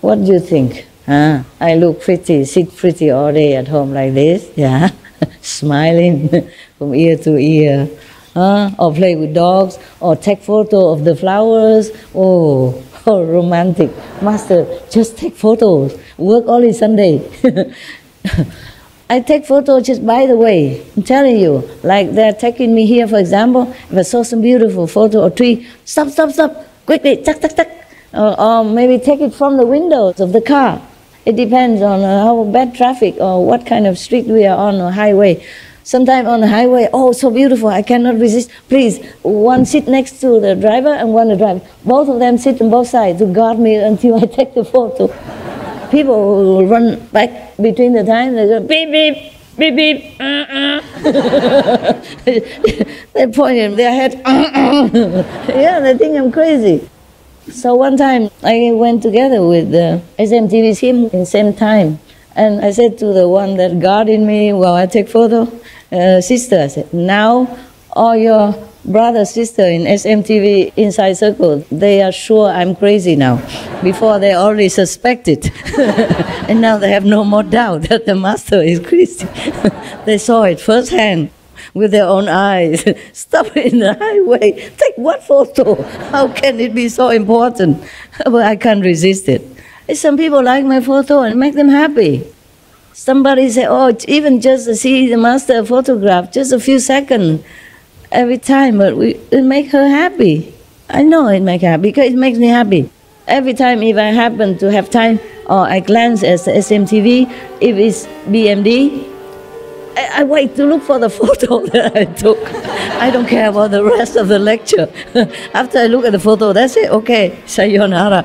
What do you think? I look pretty, sit pretty all day at home like this, yeah, smiling from ear to ear, or play with dogs, or take photo of the flowers. Oh, romantic. Master, just take photos. Work only Sunday. I take photos just by the way. I'm telling you, like they're taking me here, for example, if I saw some beautiful photo or tree, stop, quickly, tuck. Or maybe take it from the windows of the car. It depends on how bad traffic or what kind of street we are on or highway. Sometimes on the highway, oh, so beautiful, I cannot resist. Please, one sit next to the driver and one the driver. Both of them sit on both sides to guard me until I take the photo. People will run back between the times, they go beep, beep, beep, beep, They point in their head, Yeah, they think I'm crazy. So one time I went together with the SMTV's him in the same time. And I said to the one that guarded me while I take photo, sister, I said, now all your brother, sister in SMTV inside circle, they are sure I'm crazy now. Before they already suspected. And now they have no more doubt that the master is crazy. They saw it firsthand with their own eyes. Stop in the highway. Take what photo? How can it be so important? But I can't resist it. Some people like my photo and make them happy. Somebody say, oh, even just to see the master photograph, just a few seconds every time, but it make her happy. I know it makes her happy because it makes me happy. Every time if I happen to have time, or I glance at the SMTV, if it's BMD, I wait to look for the photo that I took. I don't care about the rest of the lecture. After I look at the photo, that's it, okay, sayonara.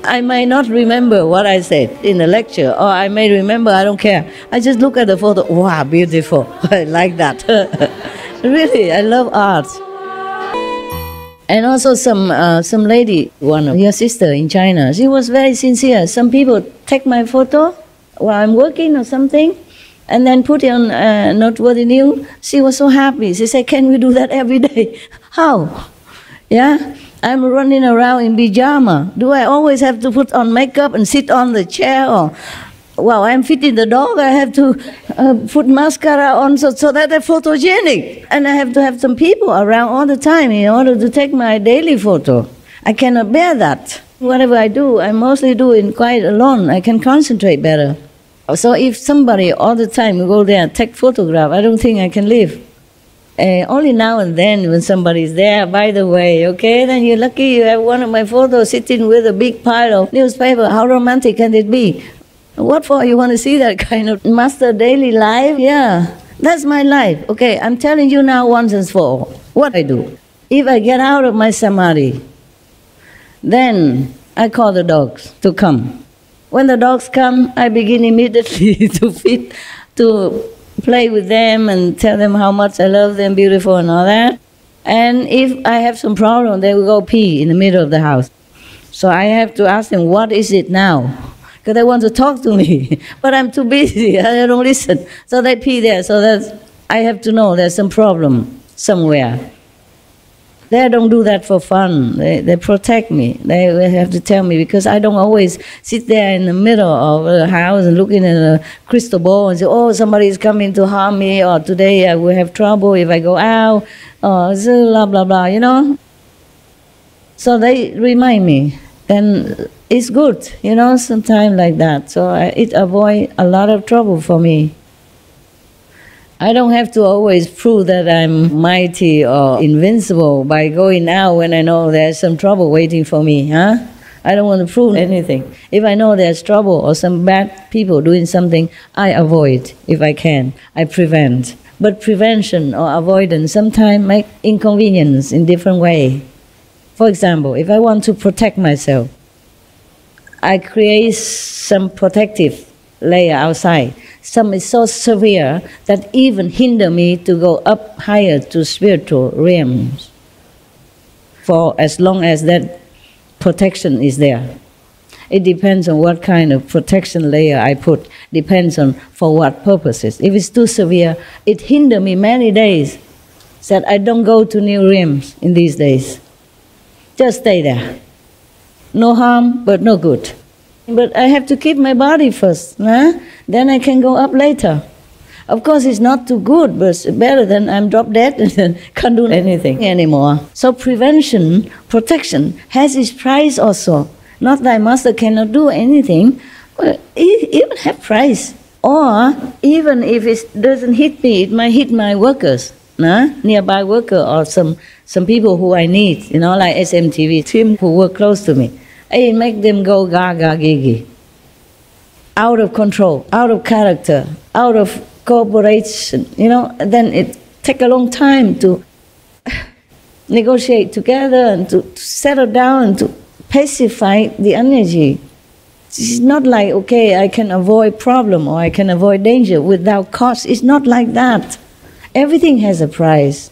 I may not remember what I said in the lecture, or I may remember, I don't care. I just look at the photo, wow, beautiful, I like that. Really, I love art. And also some lady, one of your sister in China, she was very sincere. Some people take my photo while I'm working or something, and then put it on Noteworthy News. She was so happy. She said, can we do that every day? How? Yeah? I'm running around in pyjama. Do I always have to put on makeup and sit on the chair? Or while I'm feeding the dog, I have to put mascara on so that they're photogenic. And I have to have some people around all the time in order to take my daily photo. I cannot bear that. Whatever I do, I mostly do it quite alone. I can concentrate better. So if somebody all the time go there and take photograph, I don't think I can live. Only now and then when somebody's there, by the way, okay, then you're lucky you have one of my photos sitting with a big pile of newspaper. How romantic can it be? What for you want to see that kind of master daily life? Yeah, that's my life. Okay, I'm telling you now once and for all what I do. If I get out of my samadhi, then I call the dogs to come. When the dogs come, I begin immediately to feed, to play with them and tell them how much I love them, beautiful and all that. And if I have some problem, they will go pee in the middle of the house. So I have to ask them, what is it now? Because they want to talk to me, but I'm too busy, I don't listen. So they pee there, so that I have to know there's some problem somewhere. They don't do that for fun. They protect me. They have to tell me, because I don't always sit there in the middle of the house and looking at a crystal ball and say, oh, somebody is coming to harm me, or today I will have trouble if I go out, or blah, blah, blah, you know? So they remind me. Then it's good, you know, sometimes like that. So it avoids a lot of trouble for me. I don't have to always prove that I'm mighty or invincible by going out when I know there's some trouble waiting for me, huh? I don't want to prove anything. If I know there's trouble or some bad people doing something, I avoid if I can. I prevent. But prevention or avoidance sometimes make inconvenience in different way. For example, if I want to protect myself, I create some protective layer outside. Some is so severe that even hinder me to go up higher to spiritual realms, for as long as that protection is there. It depends on what kind of protection layer I put, depends on for what purposes. If it's too severe, it hinder me many days, that I don't go to new realms in these days. Just stay there. No harm, but no good. But I have to keep my body first, huh? Then I can go up later. Of course, it's not too good, but it's better than I'm drop dead and can't do anything anymore. So prevention, protection has its price also. Not that master cannot do anything, but it even have price. Or even if it doesn't hit me, it might hit my workers, nearby worker, or some people who I need, like SMTV team who work close to me. I make them go gaga gigi, out of control, out of character, out of cooperation, then it take a long time to negotiate together and to settle down and to pacify the energy. It's not like, okay, I can avoid problem or I can avoid danger without cost. It's not like that. Everything has a price.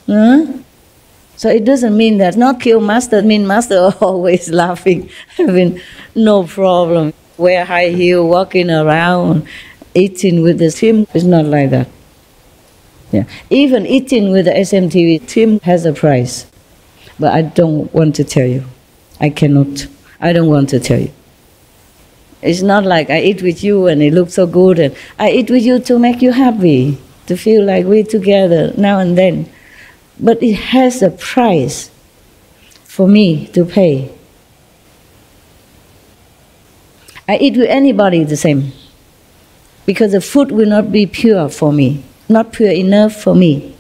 So it doesn't mean that not kill master, mean master always laughing, having no problem, wear high heel, walking around, eating with the team. It's not like that. Yeah. Even eating with the SMTV team has a price. But I don't want to tell you. I cannot. I don't want to tell you. It's not like I eat with you and it looks so good, and I eat with you to make you happy, to feel like we're together now and then. But it has a price for me to pay. I eat with anybody the same, because the food will not be pure for me, not pure enough for me,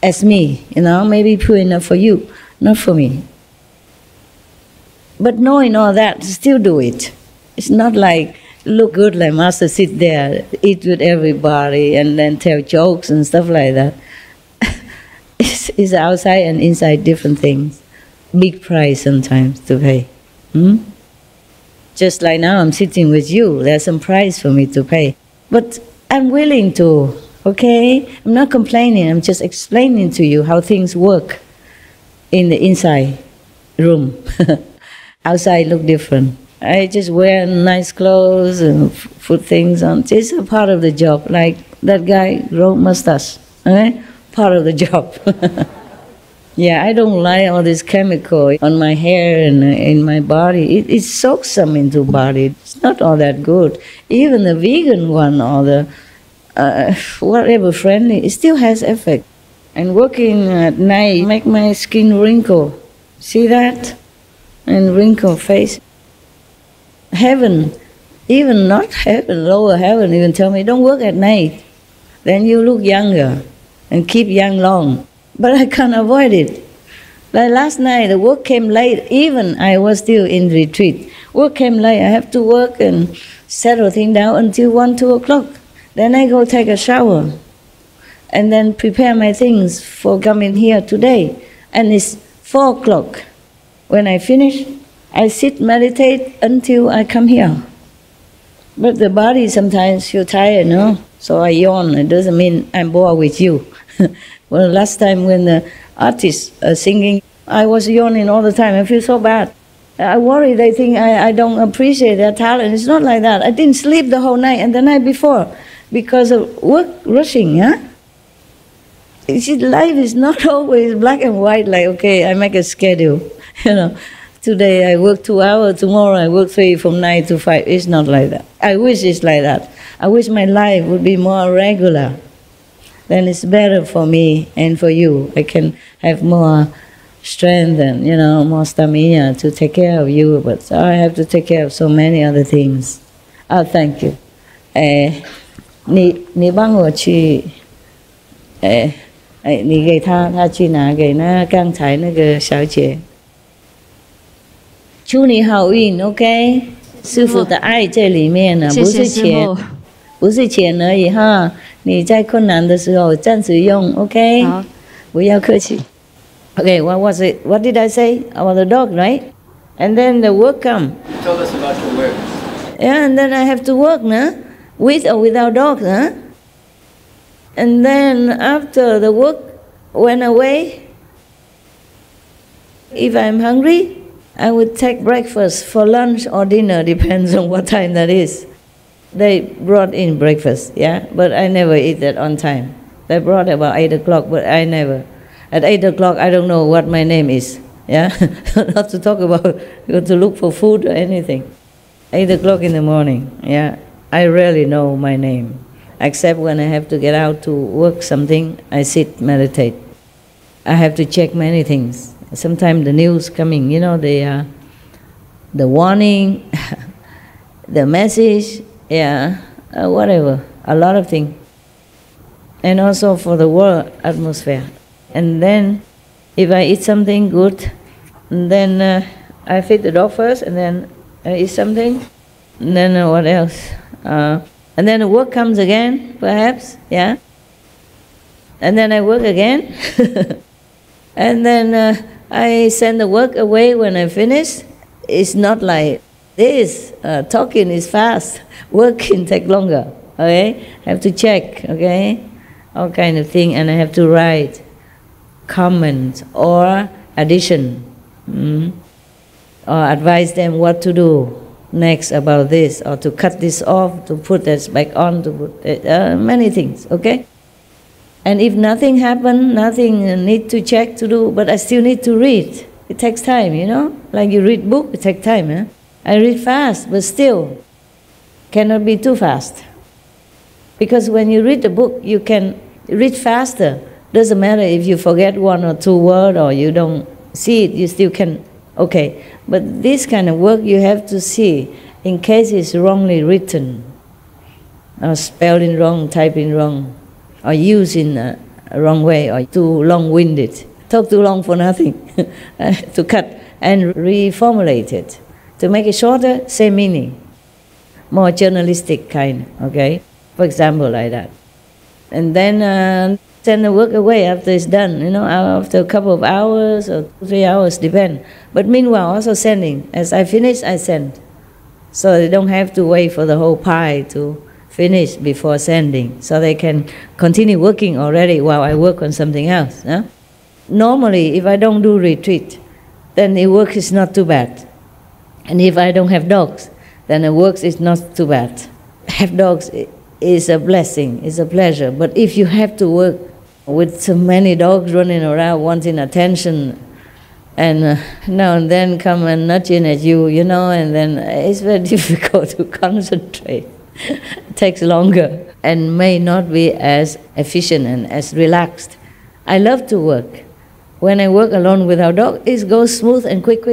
as me, maybe pure enough for you, not for me. But knowing all that, still do it. It's not like look good like master, sit there, eat with everybody, and then tell jokes and stuff like that. It's outside and inside different things. Big price sometimes to pay. Just like now I'm sitting with you, there's some price for me to pay. But I'm willing to, okay? I'm not complaining, I'm just explaining to you how things work in the inside room. Outside look different. I just wear nice clothes and put things on. It's a part of the job, like that guy grow mustache, okay? Part of the job. Yeah, I don't like all this chemical on my hair and in my body. It soaks some into body. It's not all that good. Even the vegan one or the whatever friendly, it still has effect. And working at night make my skin wrinkle. See that? And wrinkle face. Heaven, even not heaven, lower heaven even tell me, don't work at night. Then you look younger and keep young long. But I can't avoid it. Like last night, the work came late, even I was still in retreat. Work came late, I have to work and settle things down until 1, 2 o'clock. Then I go take a shower and then prepare my things for coming here today. And it's 4 o'clock. When I finish, I sit, meditate until I come here. But the body sometimes feel tired, no? So I yawn. It doesn't mean I'm bored with you. Well, last time when the artists are singing, I was yawning all the time. I feel so bad. I worry they think I don't appreciate their talent. It's not like that. I didn't sleep the whole night and the night before because of work rushing, huh? You see, life is not always black and white, like, okay, I make a schedule, Today I work 2 hours, tomorrow I work 3 from 9 to 5. It's not like that. I wish it's like that. I wish my life would be more regular. Then it's better for me and for you. I can have more strength and, more stamina to take care of you. But I have to take care of so many other things. Oh, thank you. 你帮我去你给他去拿给那刚才那个小姐。祝你好运 ，OK？ 师父的爱在里面呢，不是钱，不是钱而已哈。你在困难的时候暂时用 ，OK？ 好，不要客气。Okay, what was it? What did I say about the dog, right? And then the work come. Tell us about your work. Yeah, and then I have to work, nah? With or without dogs, huh? And then after the work went away, if I'm hungry, I would take breakfast for lunch or dinner, depends on what time that is. They brought in breakfast, yeah, but I never eat that on time. They brought about 8 o'clock, but I never. At 8 o'clock, I don't know what my name is, yeah? Not to talk about, go to look for food or anything. 8 o'clock in the morning, yeah. I rarely know my name, except when I have to get out to work something, I sit, meditate. I have to check many things. Sometimes the news coming, you know, the warning, the message, yeah, whatever, a lot of things. And also for the world atmosphere. And then if I eat something good, then I feed the dog first, and then I eat something, and then what else? And then the work comes again, perhaps, yeah? And then I work again. And then I send the work away when I finish. It's not like this. Talking is fast. Working take longer, okay? I have to check, okay? All kind of thing, and I have to write comment or addition, or advise them what to do next about this, or to cut this off, to put this back on, to put many things, okay? And if nothing happened, nothing need to check to do, but I still need to read. It takes time, you know? Like you read book, it takes time, huh? I read fast, but still cannot be too fast. Because when you read the book, you can read faster. Doesn't matter if you forget one or two words or you don't see it, you still can, okay. But this kind of work you have to see in case it's wrongly written, or spelling wrong, typing wrong, or using a wrong way, or too long-winded. Talk too long for nothing. To cut and reformulate it. To make it shorter, same meaning. More journalistic kind, okay? For example, like that. And then send the work away after it's done, you know, after a couple of hours or 3 hours, depend. But meanwhile, also sending. As I finish, I send. So they don't have to wait for the whole pie to finish before sending. So they can continue working already while I work on something else. Huh? Normally, if I don't do retreat, then the work is not too bad. And if I don't have dogs, then the work is not too bad. Have dogs is a blessing, is a pleasure. But if you have to work with so many dogs running around wanting attention, and now and then come and nudging at you, you know, and then it's very difficult to concentrate. It takes longer and may not be as efficient and as relaxed. I love to work. When I work alone without dog, it goes smooth and quick.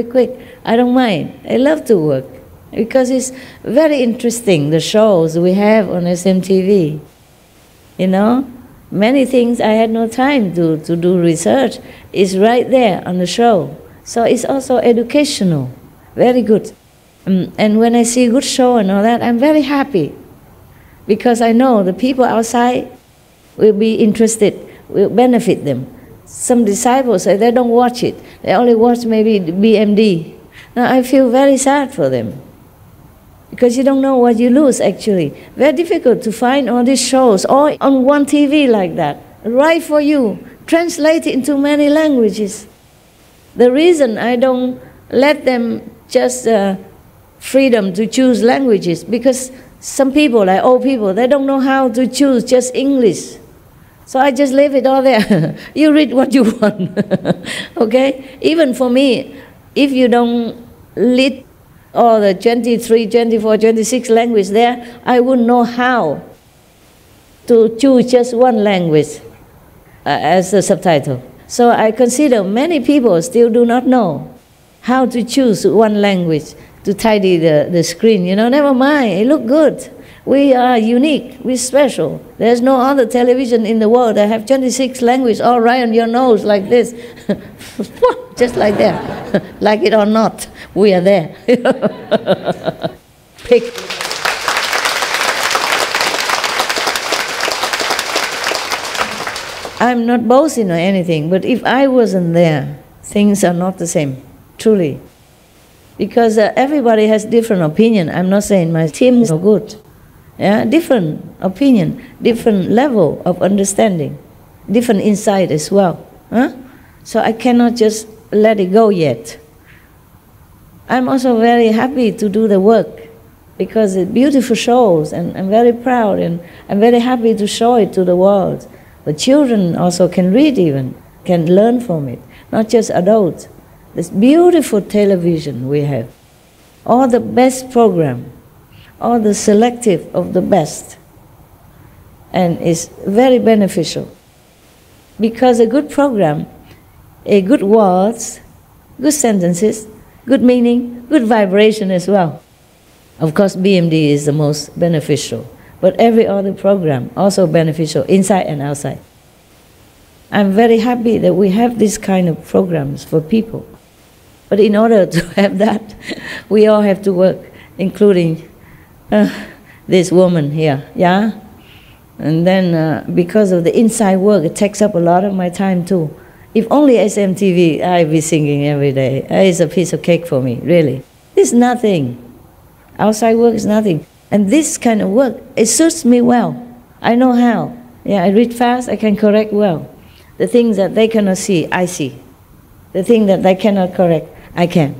I don't mind. I love to work because it's very interesting, the shows we have on SMTV. You know, many things I had no time to do research. It's right there on the show. So it's also educational, very good. And when I see a good show and all that, I'm very happy because I know the people outside will be interested, will benefit them. Some disciples say they don't watch it. They only watch maybe BMD. Now I feel very sad for them because you don't know what you lose actually. Very difficult to find all these shows all on one TV like that, right for you, translated into many languages. The reason I don't let them just freedom to choose languages because some people, like old people, they don't know how to choose just English. So I just leave it all there. You read what you want, okay? Even for me, if you don't read all the 23, 24, 26 languages there, I wouldn't know how to choose just one language as a subtitle. So I consider many people still do not know how to choose one language to tidy the screen. You know, never mind, it look good. We are unique, we're special. There's no other television in the world that have 26 languages all right on your nose like this. Just like that. Like it or not, we are there. Pick. I'm not boasting or anything, but if I wasn't there, things are not the same, truly. Because everybody has different opinion. I'm not saying my team is no good. Yeah, different opinion, different level of understanding, different insight as well. Huh? So I cannot just let it go yet. I'm also very happy to do the work because it's beautiful shows, and I'm very proud, and I'm very happy to show it to the world. The children also can read even, can learn from it, not just adults. This beautiful television we have, all the best program, all the selective of the best, and it's very beneficial. Because a good program, a good words, good sentences, good meaning, good vibration as well. Of course, BMD is the most beneficial, but every other program also beneficial, inside and outside. I'm very happy that we have this kind of programs for people. But in order to have that, we all have to work, including this woman here, yeah? And then because of the inside work, it takes up a lot of my time too. If only SMTV, I'd be singing every day. It's a piece of cake for me, really. It's nothing. Outside work is nothing. And this kind of work, it suits me well. I know how. Yeah, I read fast, I can correct well. The things that they cannot see, I see. The thing that they cannot correct, I can.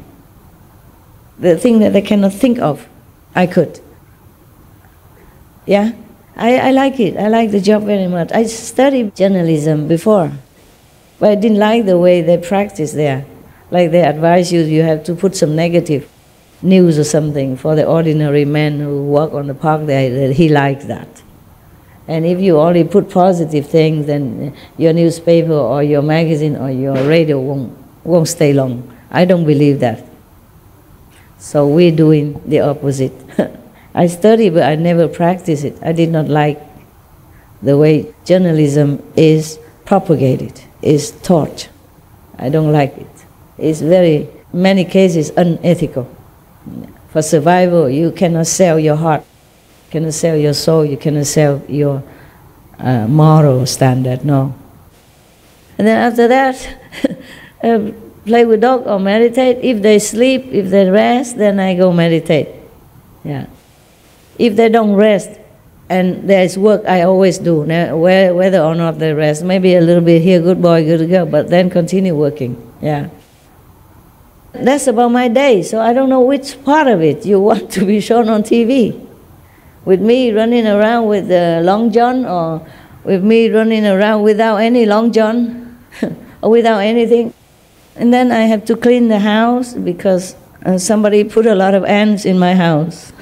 The thing that they cannot think of, I could. Yeah? I like it. I like the job very much. I studied journalism before, but I didn't like the way they practice there. Like they advise you, you have to put some negative news or something for the ordinary man who work on the park there, that he likes that. And if you only put positive things, then your newspaper or your magazine or your radio won't stay long. I don't believe that. So we're doing the opposite. I study, but I never practice it. I did not like the way journalism is propagated, is taught. I don't like it. It's very, many cases, unethical. For survival, you cannot sell your heart, you cannot sell your soul, you cannot sell your moral standard, no. And then after that, play with dog or meditate. If they sleep, if they rest, then I go meditate. Yeah. If they don't rest, and there is work, I always do, now, whether or not they rest. Maybe a little bit here, good boy, good girl, but then continue working. Yeah. That's about my day, so I don't know which part of it you want to be shown on TV. With me running around with the long john, or with me running around without any long john, or without anything. And then I have to clean the house because somebody put a lot of ants in my house.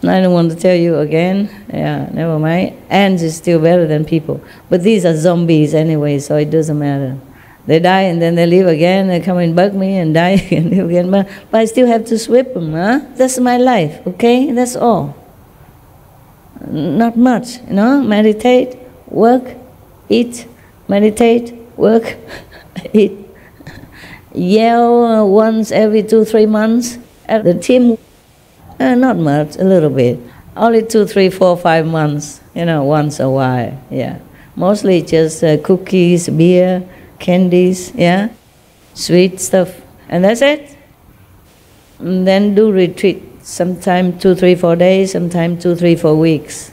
I don't want to tell you again. Yeah, never mind. Ants is still better than people. But these are zombies anyway, so it doesn't matter. They die and then they live again. They come and bug me and die and live again. But I still have to sweep them. Huh? That's my life, okay? That's all. Not much, you know? Meditate, work, eat. Meditate, work, eat. Yell once every 2-3 months at the team. Not much, a little bit. Only 2, 3, 4, 5 months, you know, once a while, yeah. Mostly just cookies, beer, candies, yeah, sweet stuff, and that's it. And then do retreat, sometime 2, 3, 4 days, sometime 2, 3, 4 weeks.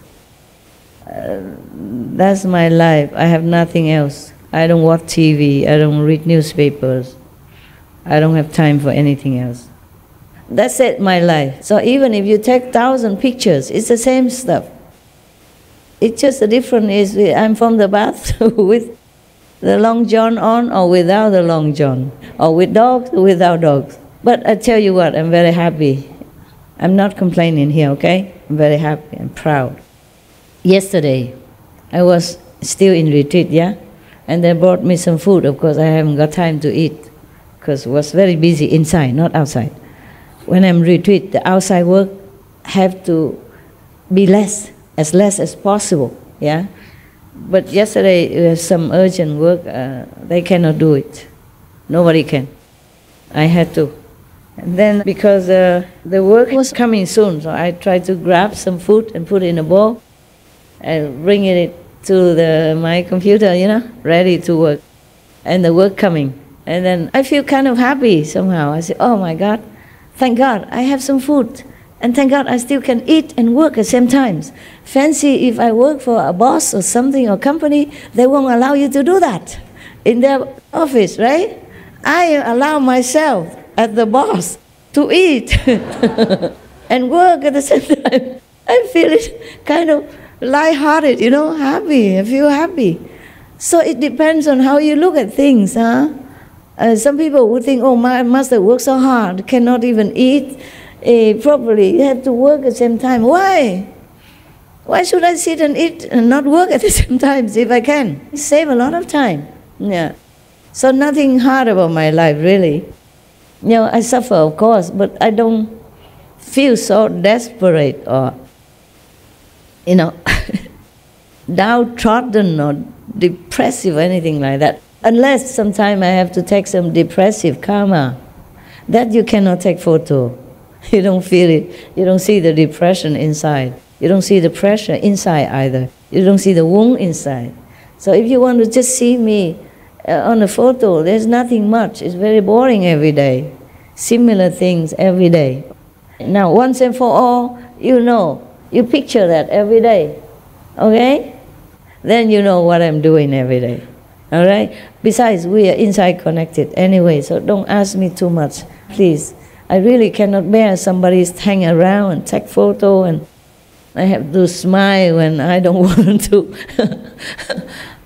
That's my life. I have nothing else. I don't watch TV, I don't read newspapers. I don't have time for anything else. That's it, my life. So even if you take 1,000 pictures, it's the same stuff. It's just the difference is I'm from the bath with the long john on or without the long john, or with dogs or without dogs. But I tell you what, I'm very happy. I'm not complaining here, okay? I'm very happy, I'm proud. Yesterday, I was still in retreat, yeah? And they brought me some food. Of course, I haven't got time to eat because I was very busy inside, not outside. When I'm retreat, the outside work have to be less as possible, yeah? But yesterday, we have some urgent work, they cannot do it. Nobody can. I had to. And then, because the work was coming soon, so I tried to grab some food and put it in a bowl and bring it to my computer, you know, ready to work, and the work coming. And then I feel kind of happy somehow. I say, oh my God, thank God I have some food. And thank God I still can eat and work at the same time. Fancy if I work for a boss or something or company, they won't allow you to do that in their office, right? I allow myself as the boss to eat and work at the same time. I feel it kind of lighthearted, you know, happy. I feel happy. So it depends on how you look at things, huh? Some people would think, oh, my master works so hard, cannot even eat properly. You have to work at the same time. Why? Why should I sit and eat and not work at the same time if I can? Save a lot of time. Yeah. So nothing hard about my life, really. You know, I suffer, of course, but I don't feel so desperate or, you know, downtrodden or depressive or anything like that. Unless sometime I have to take some depressive karma. That you cannot take photo. You don't feel it. You don't see the depression inside. You don't see the pressure inside either. You don't see the wound inside. So if you want to just see me on a photo, there's nothing much. It's very boring every day. Similar things every day. Now, once and for all, you know, you picture that every day. Okay? Then you know what I'm doing every day. All right? Besides, we are inside connected anyway, so don't ask me too much, please. I really cannot bear somebody's hang around and take photo, and I have to smile when I don't want to.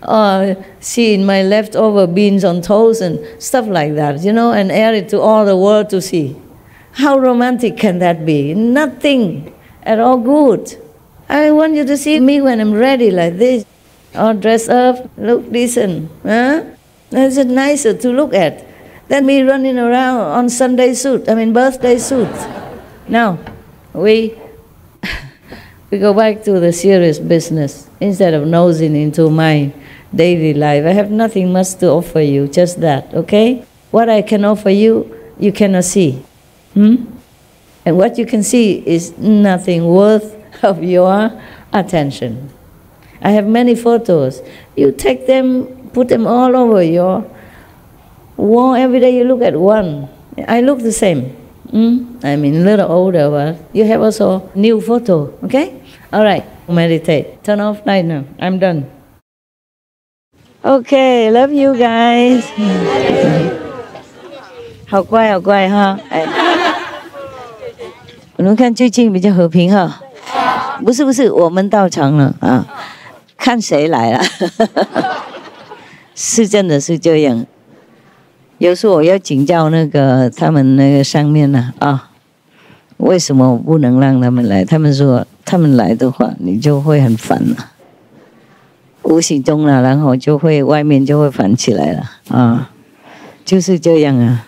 Or see my leftover beans on toast and stuff like that, you know, and air it to all the world to see. How romantic can that be? Nothing at all good. I want you to see me when I'm ready like this. All dressed up, look decent. Huh? That's nicer to look at than me running around on Sunday suit, birthday suit. Now, we go back to the serious business. Instead of nosing into my daily life, I have nothing much to offer you, just that, okay? What I can offer you, you cannot see. And what you can see is nothing worth of your attention. I have many photos. You take them, put them all over your wall. Every day you look at one. I look the same. A little older, but you have also new photo, okay? All right, meditate. Turn off light now. I'm done. Okay, love you guys. 好乖好乖哈，我们看最近比较和平哈。不是，我们到场了啊。看谁来了，是真的是这样。有时候我要请教那个他们那个上面呢为什么我不能让他们来？他们说他们来的话，你就会很烦了，无形中了，然后就会外面就会烦起来了就是这样啊。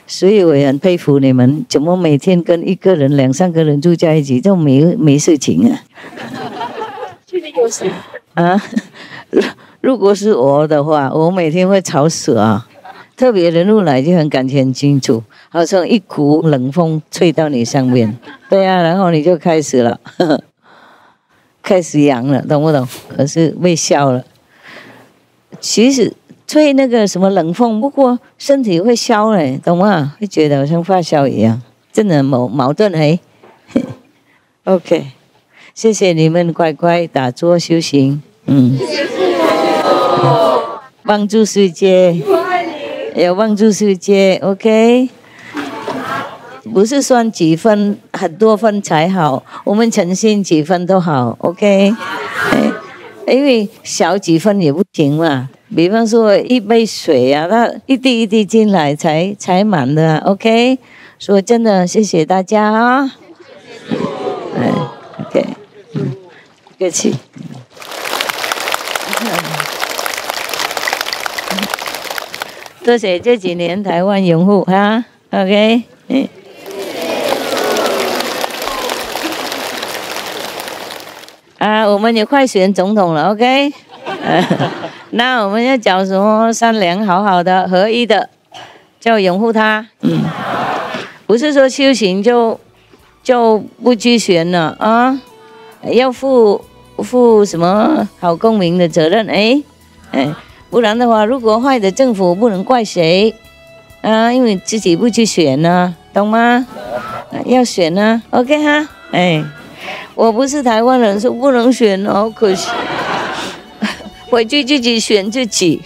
所以我很佩服你们，怎么每天跟一个人、2、3个人住在一起，就没事情啊？如果是我的话，我每天会吵死啊！特别人物来就很感觉很清楚，好像一股冷风吹到你上面，对啊，然后你就开始了，开始痒了，懂不懂？可是被笑了。其实吹那个什么冷风，不过身体会烧嘞，懂吗？会觉得好像发烧一样，真的矛盾OK。谢谢你们乖乖打坐修行，帮助世界，要帮助世界 ，OK。不是算几分，很多分才好，我们诚心几分都好 ，OK。因为少几分也不行嘛。比方说一杯水啊，它一滴一滴进来才满的 ，OK。所以真的谢谢大家啊，OK。不客气。多谢这几年台湾拥护哈 ，OK。我们也快选总统了 ，OK。那我们要找什么善良、好好的、合一的，就拥护他。不是说修行就不去选了啊。要付负什么好公民的责任，不然的话，如果坏的政府不能怪谁啊，因为自己不去选呢，懂吗？要选呢 ，OK 哈，我不是台湾人，说不能选哦，可惜，回去自己选自己。